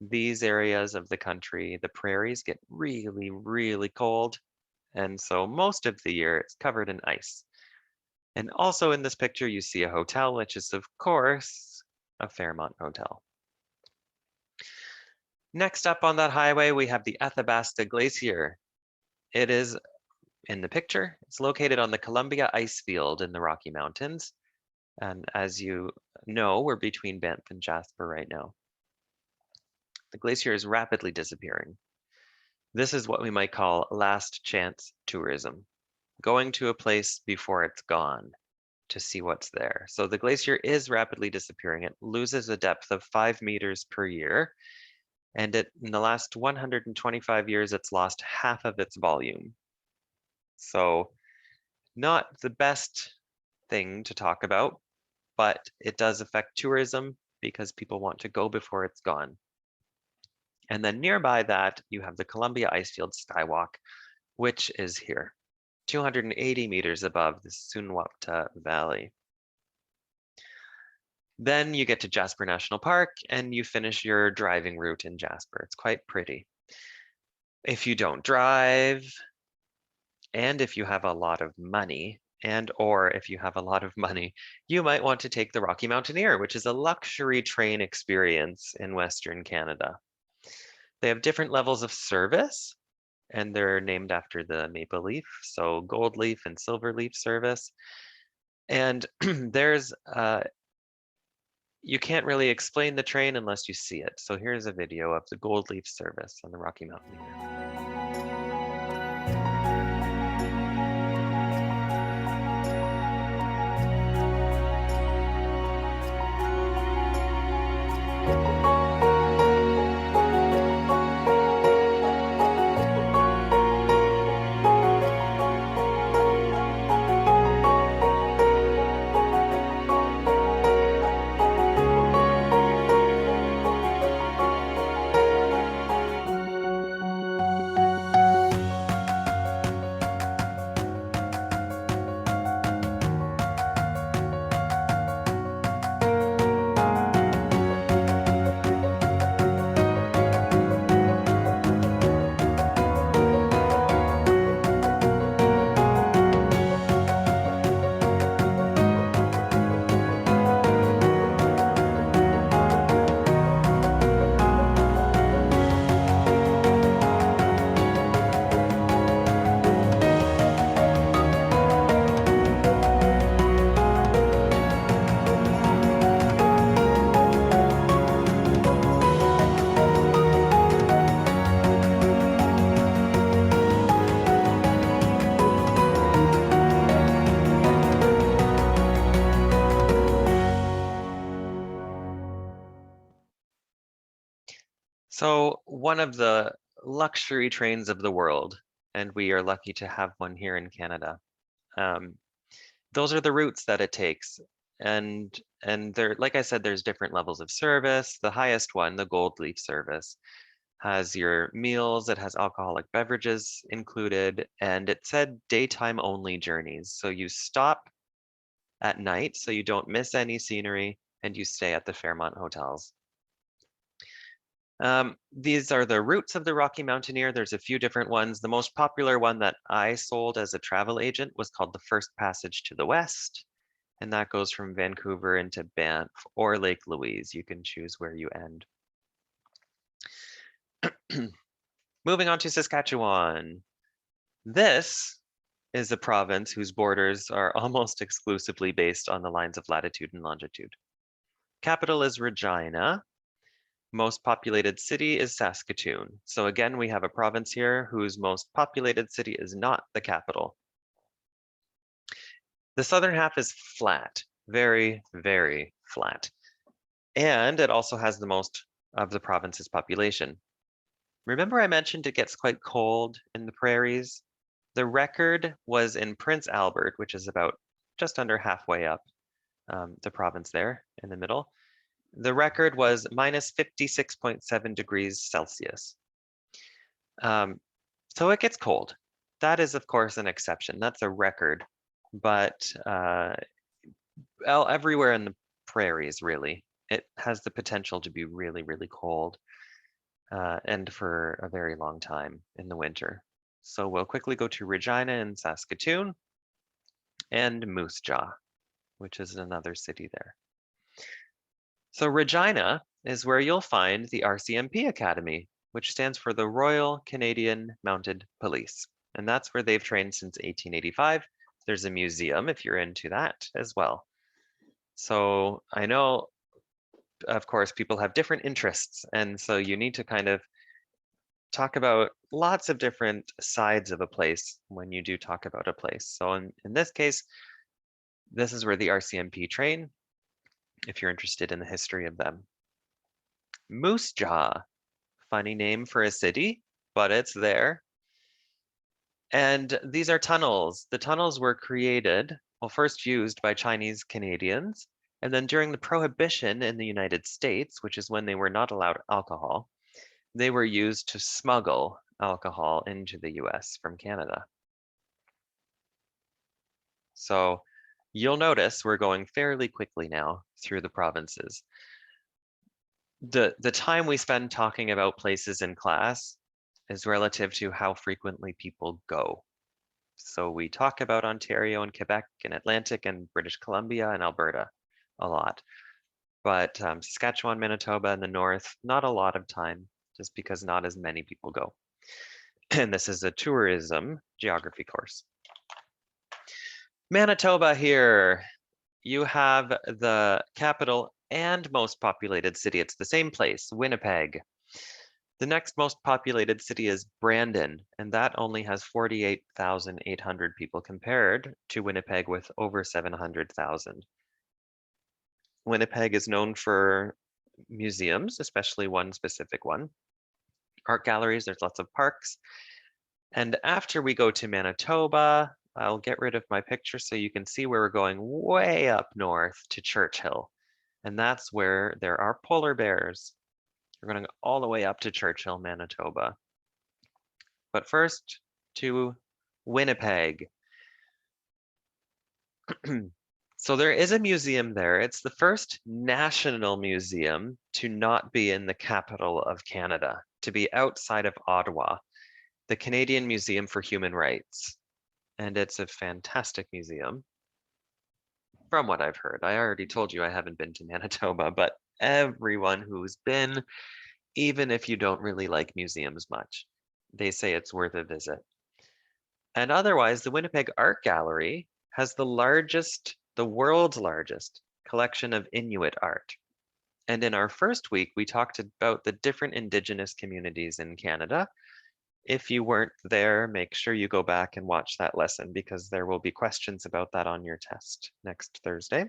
These areas of the country, the prairies get really, really cold. And so most of the year it's covered in ice. And also in this picture, you see a hotel, which is of course a Fairmont hotel. Next up on that highway, we have the Athabasca Glacier. It is in the picture. It's located on the Columbia Ice Field in the Rocky Mountains. And as you know, we're between Banff and Jasper right now. The glacier is rapidly disappearing. This is what we might call last chance tourism, going to a place before it's gone to see what's there. So the glacier is rapidly disappearing. It loses a depth of 5 meters per year. And in the last 125 years, it's lost half of its volume. So not the best thing to talk about, but it does affect tourism because people want to go before it's gone. And then nearby that, you have the Columbia Icefield Skywalk, which is here, 280 meters above the Sunwapta Valley. Then you get to Jasper National Park and you finish your driving route in Jasper. It's quite pretty. If you don't drive, and if you have a lot of money, or if you have a lot of money, you might want to take the Rocky Mountaineer, which is a luxury train experience in Western Canada. They have different levels of service, and they're named after the maple leaf, so gold leaf and silver leaf service. And there's you can't really explain the train unless you see it. So here's a video of the gold leaf service on the Rocky Mountaineer. So one of the luxury trains of the world, and we are lucky to have one here in Canada. Those are the routes that it takes. And there, like I said, there's different levels of service. The highest one, the gold leaf service, has your meals, it has alcoholic beverages included, and it said daytime only journeys. So you stop at night so you don't miss any scenery, and you stay at the Fairmont hotels. These are the routes of the Rocky Mountaineer. There's a few different ones. The most popular one that I sold as a travel agent was called the First Passage to the West, and that goes from Vancouver into Banff or Lake Louise. You can choose where you end. Moving on to Saskatchewan. This is a province whose borders are almost exclusively based on the lines of latitude and longitude. Capital is Regina. Most populated city is Saskatoon. So again, we have a province here whose most populated city is not the capital. The southern half is flat, very, very flat. And it also has the most of the province's population. Remember I mentioned it gets quite cold in the prairies? The record was in Prince Albert, which is about just under halfway up the province there in the middle. The record was minus 56.7 degrees Celsius. So it gets cold. That is, of course, an exception. That's a record. But everywhere in the prairies, really, it has the potential to be really, really cold and for a very long time in the winter. So we'll quickly go to Regina and Saskatoon and Moose Jaw, which is another city there. So Regina is where you'll find the RCMP Academy, which stands for the Royal Canadian Mounted Police. And that's where they've trained since 1885. There's a museum if you're into that as well. So I know, of course, people have different interests. And so you need to kind of talk about lots of different sides of a place when you do talk about a place. So in this case, this is where the RCMP train, if you're interested in the history of them. Moose Jaw, funny name for a city, but it's there. And these are tunnels. The tunnels were created, well, first used by Chinese Canadians, and then during the Prohibition in the United States, which is when they were not allowed alcohol, they were used to smuggle alcohol into the US from Canada. So you'll notice we're going fairly quickly now through the provinces. The time we spend talking about places in class is relative to how frequently people go. So we talk about Ontario and Quebec and Atlantic and British Columbia and Alberta a lot. But Saskatchewan, Manitoba in the north, not a lot of time, just because not as many people go. And this is a tourism geography course. Manitoba here, you have the capital and most populated city. It's the same place, Winnipeg. The next most populated city is Brandon, and that only has 48,800 people compared to Winnipeg with over 700,000. Winnipeg is known for museums, especially one specific one. Art galleries, there's lots of parks. And after we go to Manitoba, I'll get rid of my picture so you can see where we're going way up north to Churchill. And that's where there are polar bears. We're going to go all the way up to Churchill, Manitoba. But first to Winnipeg. So there is a museum there. It's the first national museum to not be in the capital of Canada, to be outside of Ottawa, the Canadian Museum for Human Rights. And it's a fantastic museum. From what I've heard, I already told you I haven't been to Manitoba, but everyone who's been, even if you don't really like museums much, they say it's worth a visit. And otherwise, the Winnipeg Art Gallery has the world's largest collection of Inuit art. And in our first week, we talked about the different Indigenous communities in Canada. If you weren't there, make sure you go back and watch that lesson because there will be questions about that on your test next Thursday.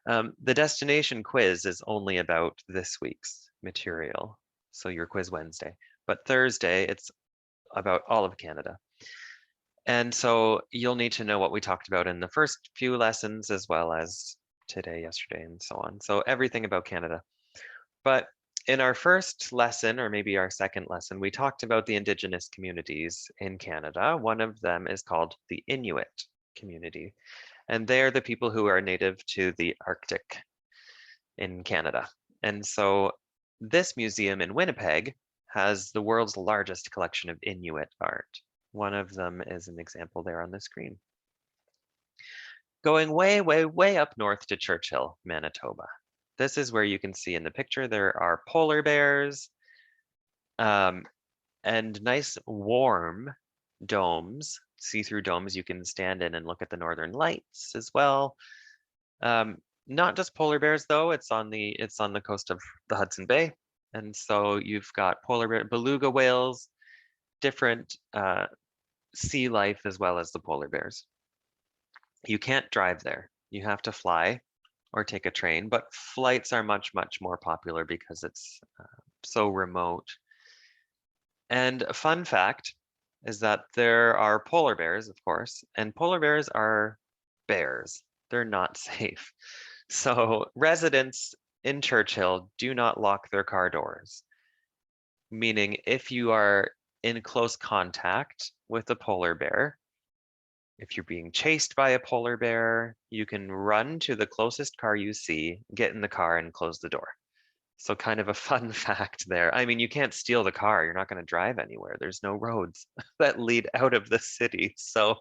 The destination quiz is only about this week's material, so your quiz Wednesday. But Thursday, it's about all of Canada. And so you'll need to know what we talked about in the first few lessons as well as today, yesterday, and so on. So everything about Canada. But in our first lesson, or maybe our second lesson, we talked about the Indigenous communities in Canada. One of them is called the Inuit community. And they're the people who are native to the Arctic in Canada. And so this museum in Winnipeg has the world's largest collection of Inuit art. One of them is an example there on the screen. Going way, way, way up north to Churchill, Manitoba. This is where you can see in the picture there are polar bears and nice warm domes, see-through domes you can stand in and look at the northern lights as well. Not just polar bears though, it's on the coast of the Hudson Bay. And so you've got polar bear, beluga whales, different sea life as well as the polar bears. You can't drive there. You have to fly or take a train, but flights are much, much more popular because it's so remote. And a fun fact is that there are polar bears, of course, and polar bears are bears. They're not safe. So residents in Churchill do not lock their car doors, meaning if you are in close contact with a polar bear, if you're being chased by a polar bear, you can run to the closest car you see, get in the car and close the door. So kind of a fun fact there. I mean, you can't steal the car. You're not going to drive anywhere. There's no roads that lead out of the city. So,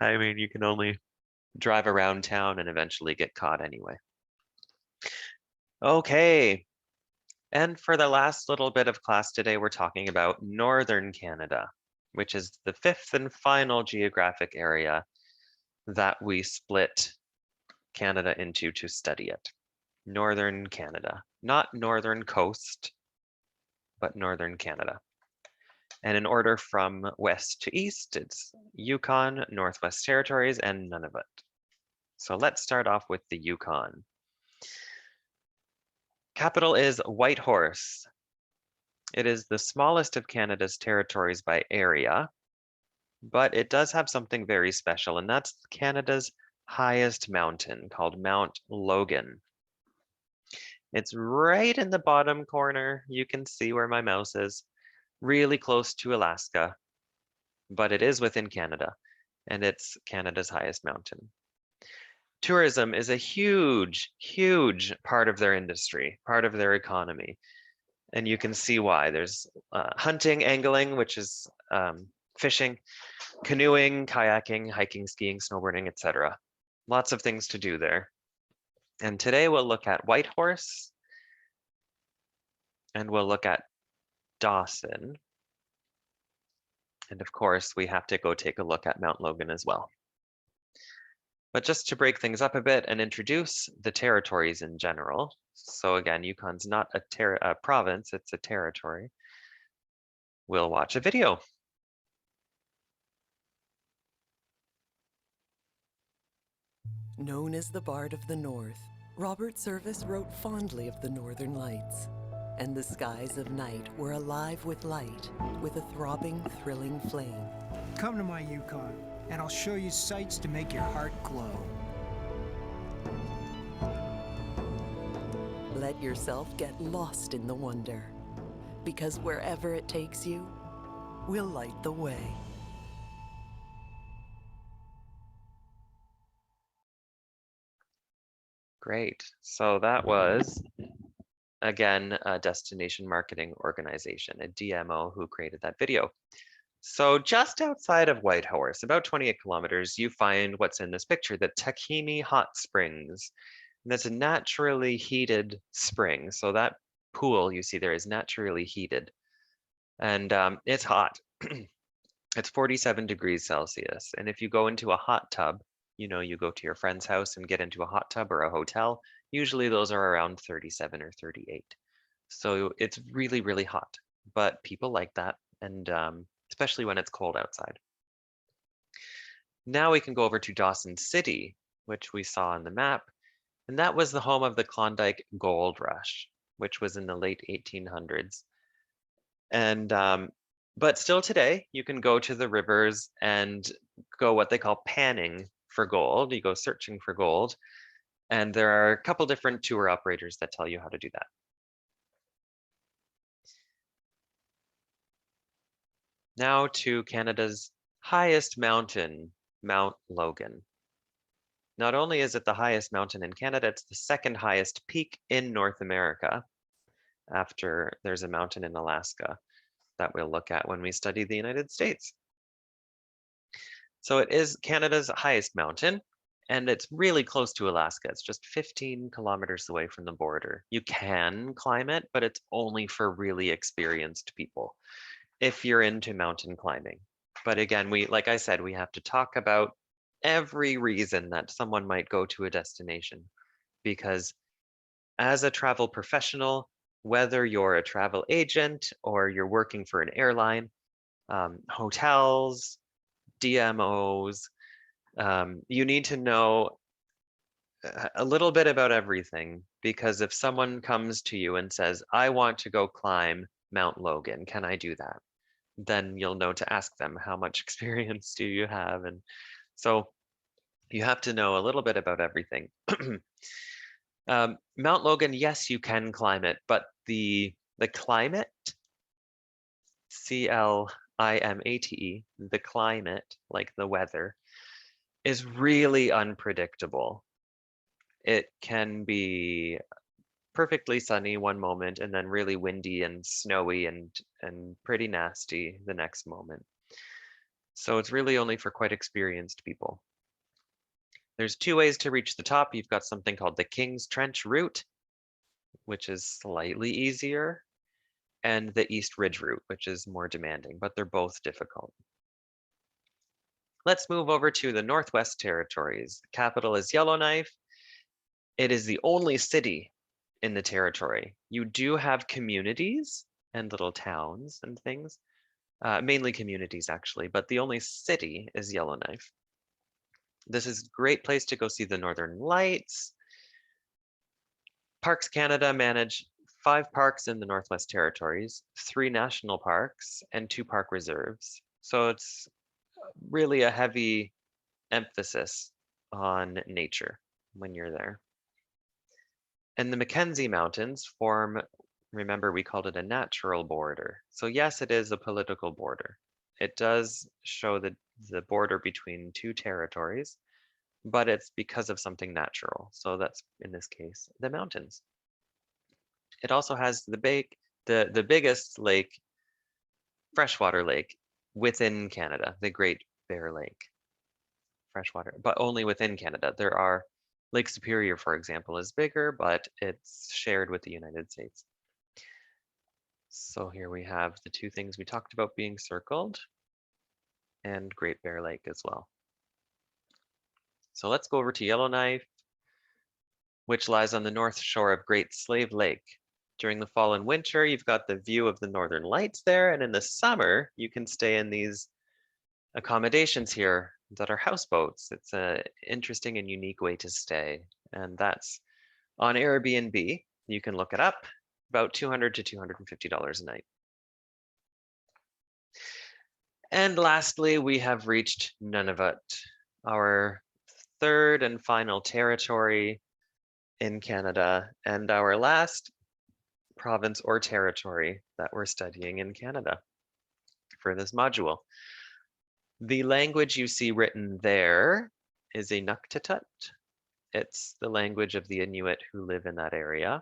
I mean, you can only drive around town and eventually get caught anyway. Okay. And for the last little bit of class today, we're talking about Northern Canada, which is the fifth and final geographic area that we split Canada into to study it. Northern Canada, not Northern Coast, but Northern Canada. And in order from west to east, it's Yukon, Northwest Territories, and Nunavut. So let's start off with the Yukon. Capital is Whitehorse. It is the smallest of Canada's territories by area, but it does have something very special, and that's Canada's highest mountain called Mount Logan. It's right in the bottom corner. You can see where my mouse is, really close to Alaska, but it is within Canada, and it's Canada's highest mountain. Tourism is a huge, huge part of their industry, part of their economy. And you can see why. There's hunting, angling, which is fishing, canoeing, kayaking, hiking, skiing, snowboarding, etc. Lots of things to do there. And today we'll look at Whitehorse and we'll look at Dawson. And of course, we have to go take a look at Mount Logan as well. But just to break things up a bit and introduce the territories in general. So again, Yukon's not a province, it's a territory. We'll watch a video. Known as the Bard of the North, Robert Service wrote fondly of the Northern Lights. And the skies of night were alive with light, with a throbbing, thrilling flame. Come to my Yukon, and I'll show you sights to make your heart glow. Let yourself get lost in the wonder, because wherever it takes you, we'll light the way. Great. So that was, again, a destination marketing organization, a DMO, who created that video. So just outside of Whitehorse, about 28 kilometers, you find what's in this picture, the Takimi Hot Springs. And that's a naturally heated spring. So that pool you see there is naturally heated. And it's hot. It's 47 degrees Celsius. And if you go into a hot tub, you know, you go to your friend's house and get into a hot tub or a hotel, usually those are around 37 or 38. So it's really, really hot, but people like that. And especially when it's cold outside. Now we can go over to Dawson City, which we saw on the map. And that was the home of the Klondike Gold Rush, which was in the late 1800s. And but still today, you can go to the rivers and go what they call panning for gold. You go searching for gold. And there are a couple different tour operators that tell you how to do that. Now to Canada's highest mountain, Mount Logan. Not only is it the highest mountain in Canada, it's the second highest peak in North America, after there's a mountain in Alaska that we'll look at when we study the United States. So it is Canada's highest mountain, and it's really close to Alaska. It's just 15 kilometers away from the border. You can climb it, but it's only for really experienced people if you're into mountain climbing. But again, like I said, we have to talk about every reason that someone might go to a destination, because as a travel professional, whether you're a travel agent or you're working for an airline, hotels, DMOs, you need to know a little bit about everything, because if someone comes to you and says, I want to go climb Mount Logan, can I do that? Then you'll know to ask them, how much experience do you have? And so you have to know a little bit about everything. Mount Logan, yes, you can climb it, but the climate, C-L-I-M-A-T-E, the climate, like the weather, is really unpredictable. It can be perfectly sunny one moment and then really windy and snowy and pretty nasty the next moment. So it's really only for quite experienced people. There's two ways to reach the top. You've got something called the King's Trench route, which is slightly easier, and the East Ridge route, which is more demanding, but they're both difficult. Let's move over to the Northwest Territories. The capital is Yellowknife. It is the only city in the territory. You do have communities and little towns and things, mainly communities actually, but the only city is Yellowknife. This is a great place to go see the Northern Lights. Parks Canada manage 5 parks in the Northwest Territories, 3 national parks, and 2 park reserves. So it's really a heavy emphasis on nature when you're there. And the Mackenzie Mountains form, remember we called it a natural border. So yes, it is a political border. It does show the border between 2 territories, but it's because of something natural. So that's, in this case, the mountains. It also has the the biggest lake, freshwater lake within Canada, the Great Bear Lake. Freshwater, but only within Canada. There are Lake Superior, for example, is bigger, but it's shared with the United States. So here we have the two things we talked about being circled, and Great Bear Lake as well. So let's go over to Yellowknife, which lies on the north shore of Great Slave Lake. During the fall and winter, you've got the view of the Northern Lights there, and in the summer, you can stay in these accommodations here that are houseboats. It's an interesting and unique way to stay, and that's on Airbnb. You can look it up, about $200 to $250 a night. And lastly, we have reached Nunavut, our third and final territory in Canada, and our last province or territory that we're studying in Canada for this module. The language you see written there is Inuktitut. It's the language of the Inuit who live in that area.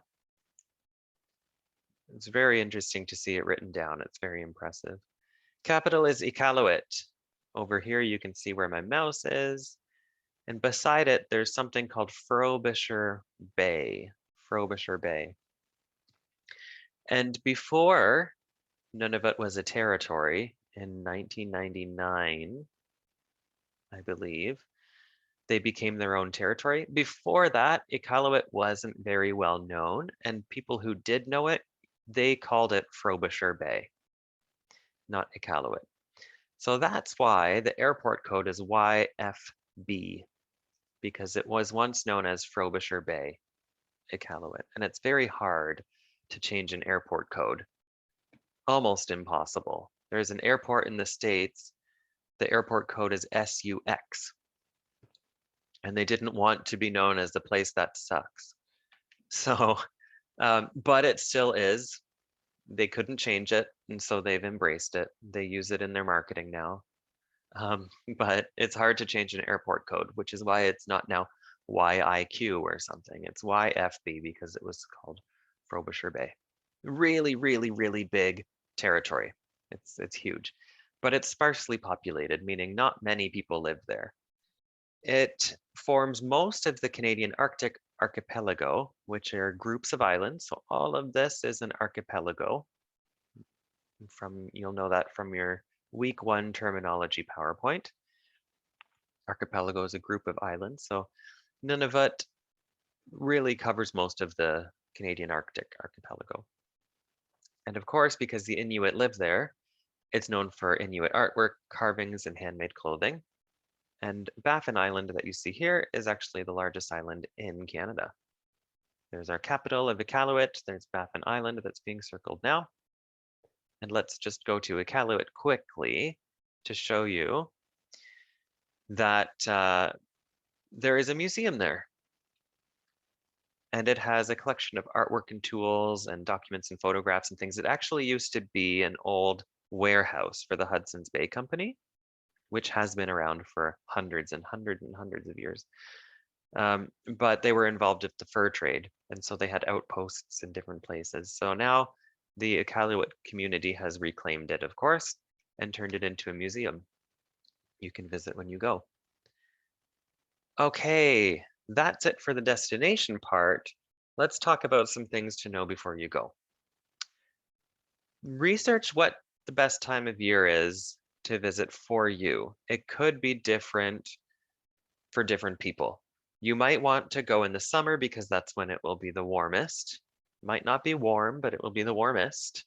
It's very interesting to see it written down. It's very impressive. Capital is Iqaluit. Over here, you can see where my mouse is. And beside it, there's something called Frobisher Bay. Frobisher Bay. And before Nunavut was a territory in 1999, I believe, they became their own territory. Before that, Iqaluit wasn't very well known, and people who did know it, they called it Frobisher Bay, not Iqaluit. So that's why the airport code is YFB, because it was once known as Frobisher Bay, Iqaluit, and it's very hard to change an airport code. Almost impossible. There's an airport in the States, the airport code is SUX. And they didn't want to be known as the place that sucks. So, but it still is. They couldn't change it, and so they've embraced it. They use it in their marketing now. But it's hard to change an airport code, which is why it's not now YIQ or something. It's YFB because it was called Frobisher Bay. Really, really, really big territory. It's huge, but it's sparsely populated, meaning not many people live there. It forms most of the Canadian Arctic archipelago, which are groups of islands. So all of this is an archipelago. You'll know that from your week 1 terminology PowerPoint. Archipelago is a group of islands. So Nunavut really covers most of the Canadian Arctic archipelago. And of course, because the Inuit live there, it's known for Inuit artwork, carvings, and handmade clothing. And Baffin Island that you see here is actually the largest island in Canada. There's our capital of Iqaluit. There's Baffin Island that's being circled now. And let's just go to Iqaluit quickly to show you that there is a museum there. And it has a collection of artwork and tools and documents and photographs and things. It actually used to be an old warehouse for the Hudson's Bay Company, which has been around for hundreds and hundreds and hundreds of years. But they were involved with the fur trade, and so they had outposts in different places. So now the Iqaluit community has reclaimed it, of course, and turned it into a museum. You can visit when you go. Okay, that's it for the destination part. Let's talk about some things to know before you go. Research what the best time of year is to visit for you. It could be different for different people. You might want to go in the summer because that's when it will be the warmest. Might not be warm, but it will be the warmest.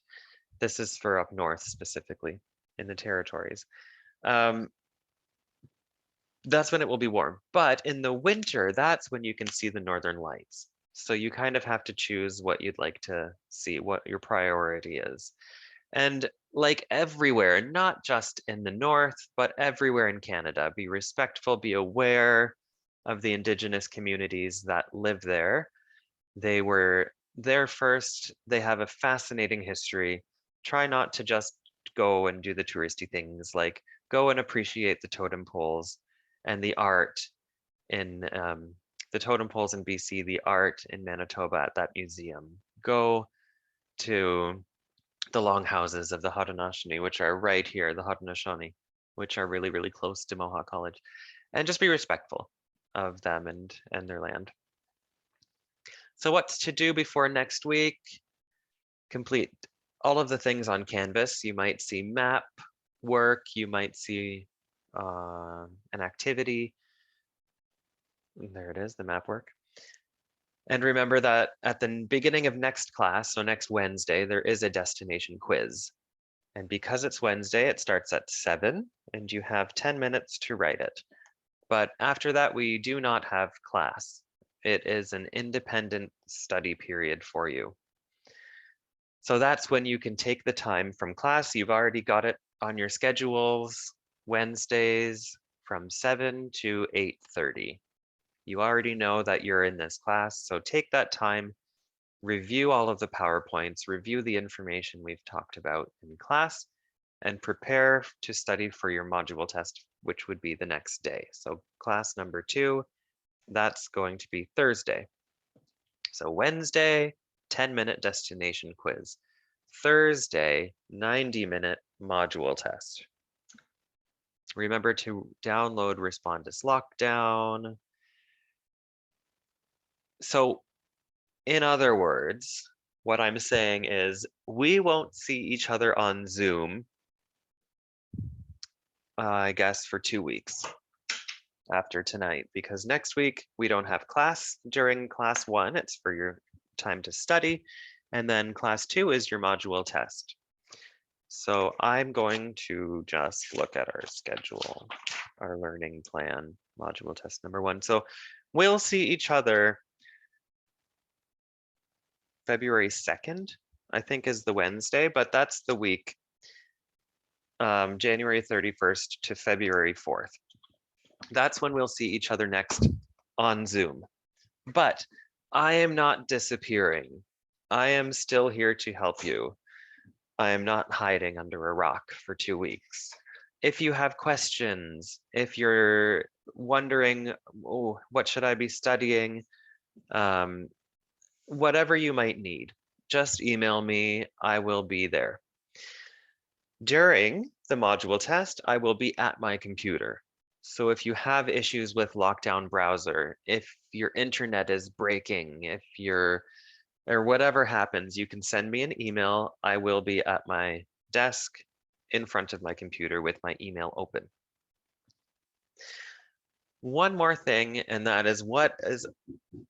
This is for up north specifically in the territories. That's when it will be warm. But in the winter, that's when you can see the northern lights. So you kind of have to choose what you'd like to see, what your priority is. And like everywhere, not just in the north, but everywhere in Canada, be respectful, be aware of the Indigenous communities that live there. They were there first. They have a fascinating history. Try not to just go and do the touristy things, like go and appreciate the totem poles and the art in the totem poles in BC, the art in Manitoba at that museum. Go to the longhouses of the Haudenosaunee, which are right here, the Haudenosaunee, which are really, really close to Mohawk College. And just be respectful of them and their land. So what's to do before next week? Complete all of the things on Canvas. You might see map work, you might see an activity. There it is, the map work. And remember that at the beginning of next class, so next Wednesday, there is a destination quiz. And because it's Wednesday, it starts at 7 and you have 10 minutes to write it. But after that, we do not have class. It is an independent study period for you. So that's when you can take the time from class. You've already got it on your schedules, Wednesdays from 7 to 8:30. You already know that you're in this class, so take that time, review all of the PowerPoints, review the information we've talked about in class, and prepare to study for your module test, which would be the next day. So class number 2, that's going to be Thursday. So Wednesday, 10-minute destination quiz. Thursday, 90-minute module test. Remember to download Respondus Lockdown. So in other words, what I'm saying is we won't see each other on Zoom, I guess, for 2 weeks after tonight, because next week we don't have class during class 1. It's for your time to study. And then class 2 is your module test. So I'm going to just look at our schedule, our learning plan, module test number 1. So we'll see each other February 2nd, I think is the Wednesday, but that's the week, January 31st to February 4th. That's when we'll see each other next on Zoom. But I am not disappearing. I am still here to help you. I am not hiding under a rock for 2 weeks. If you have questions, if you're wondering, oh, what should I be studying? Whatever you might need, just email me. I will be there. During the module test, I will be at my computer. So if you have issues with Lockdown Browser, if your internet is breaking, or whatever happens, you can send me an email. I will be at my desk in front of my computer with my email open. One more thing, and that is what is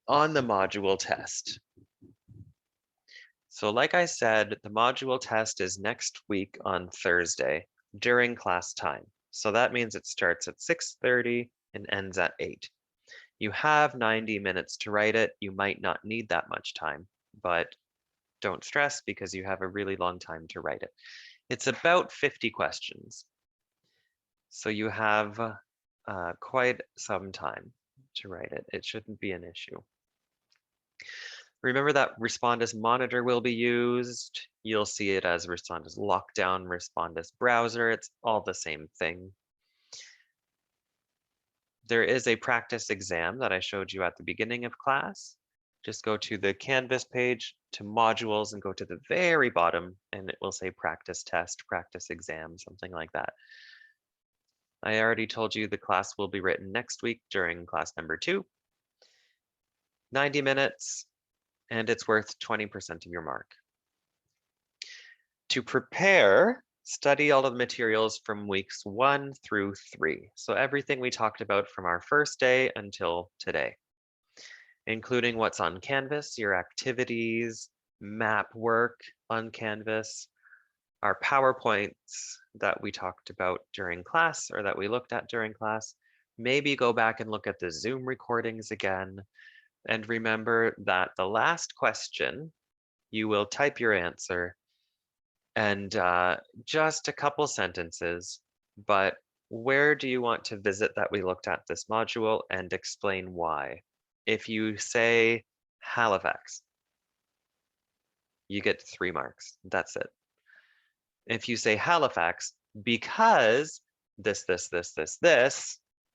on the module test. So like I said, the module test is next week on Thursday during class time. So that means it starts at 6:30 and ends at 8. You have 90 minutes to write it. You might not need that much time, but don't stress because you have a really long time to write it. It's about 50 questions. So you have quite some time to write it. It shouldn't be an issue. Remember that Respondus Monitor will be used. You'll see it as Respondus Lockdown, Respondus Browser. It's all the same thing. There is a practice exam that I showed you at the beginning of class. Just go to the Canvas page, to modules, and go to the very bottom, and it will say practice test, practice exam, something like that. I already told you the class will be written next week during class number 2. 90 minutes. And it's worth 20% of your mark. To prepare, study all of the materials from weeks 1 through 3. So everything we talked about from our first day until today, including what's on Canvas, your activities, map work on Canvas, our PowerPoints that we talked about during class or that we looked at during class. Maybe go back and look at the Zoom recordings again. And remember that the last question, you will type your answer and just a couple sentences, but where do you want to visit that we looked at this module and explain why. If you say Halifax, you get 3 marks. That's it. If you say Halifax because this,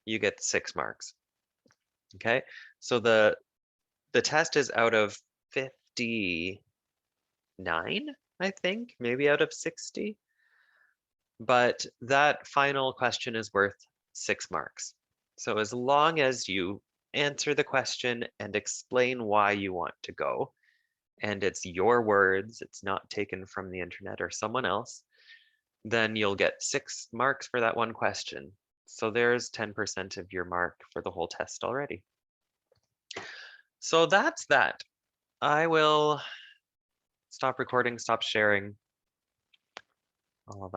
you get 6 marks. Okay, so the test is out of 59 I think, maybe out of 60. But that final question is worth 6 marks. So as long as you answer the question and explain why you want to go, and it's your words, it's not taken from the internet or someone else, then you'll get 6 marks for that one question. So there's 10% of your mark for the whole test already. So that's that. I will stop recording, stop sharing, all of that.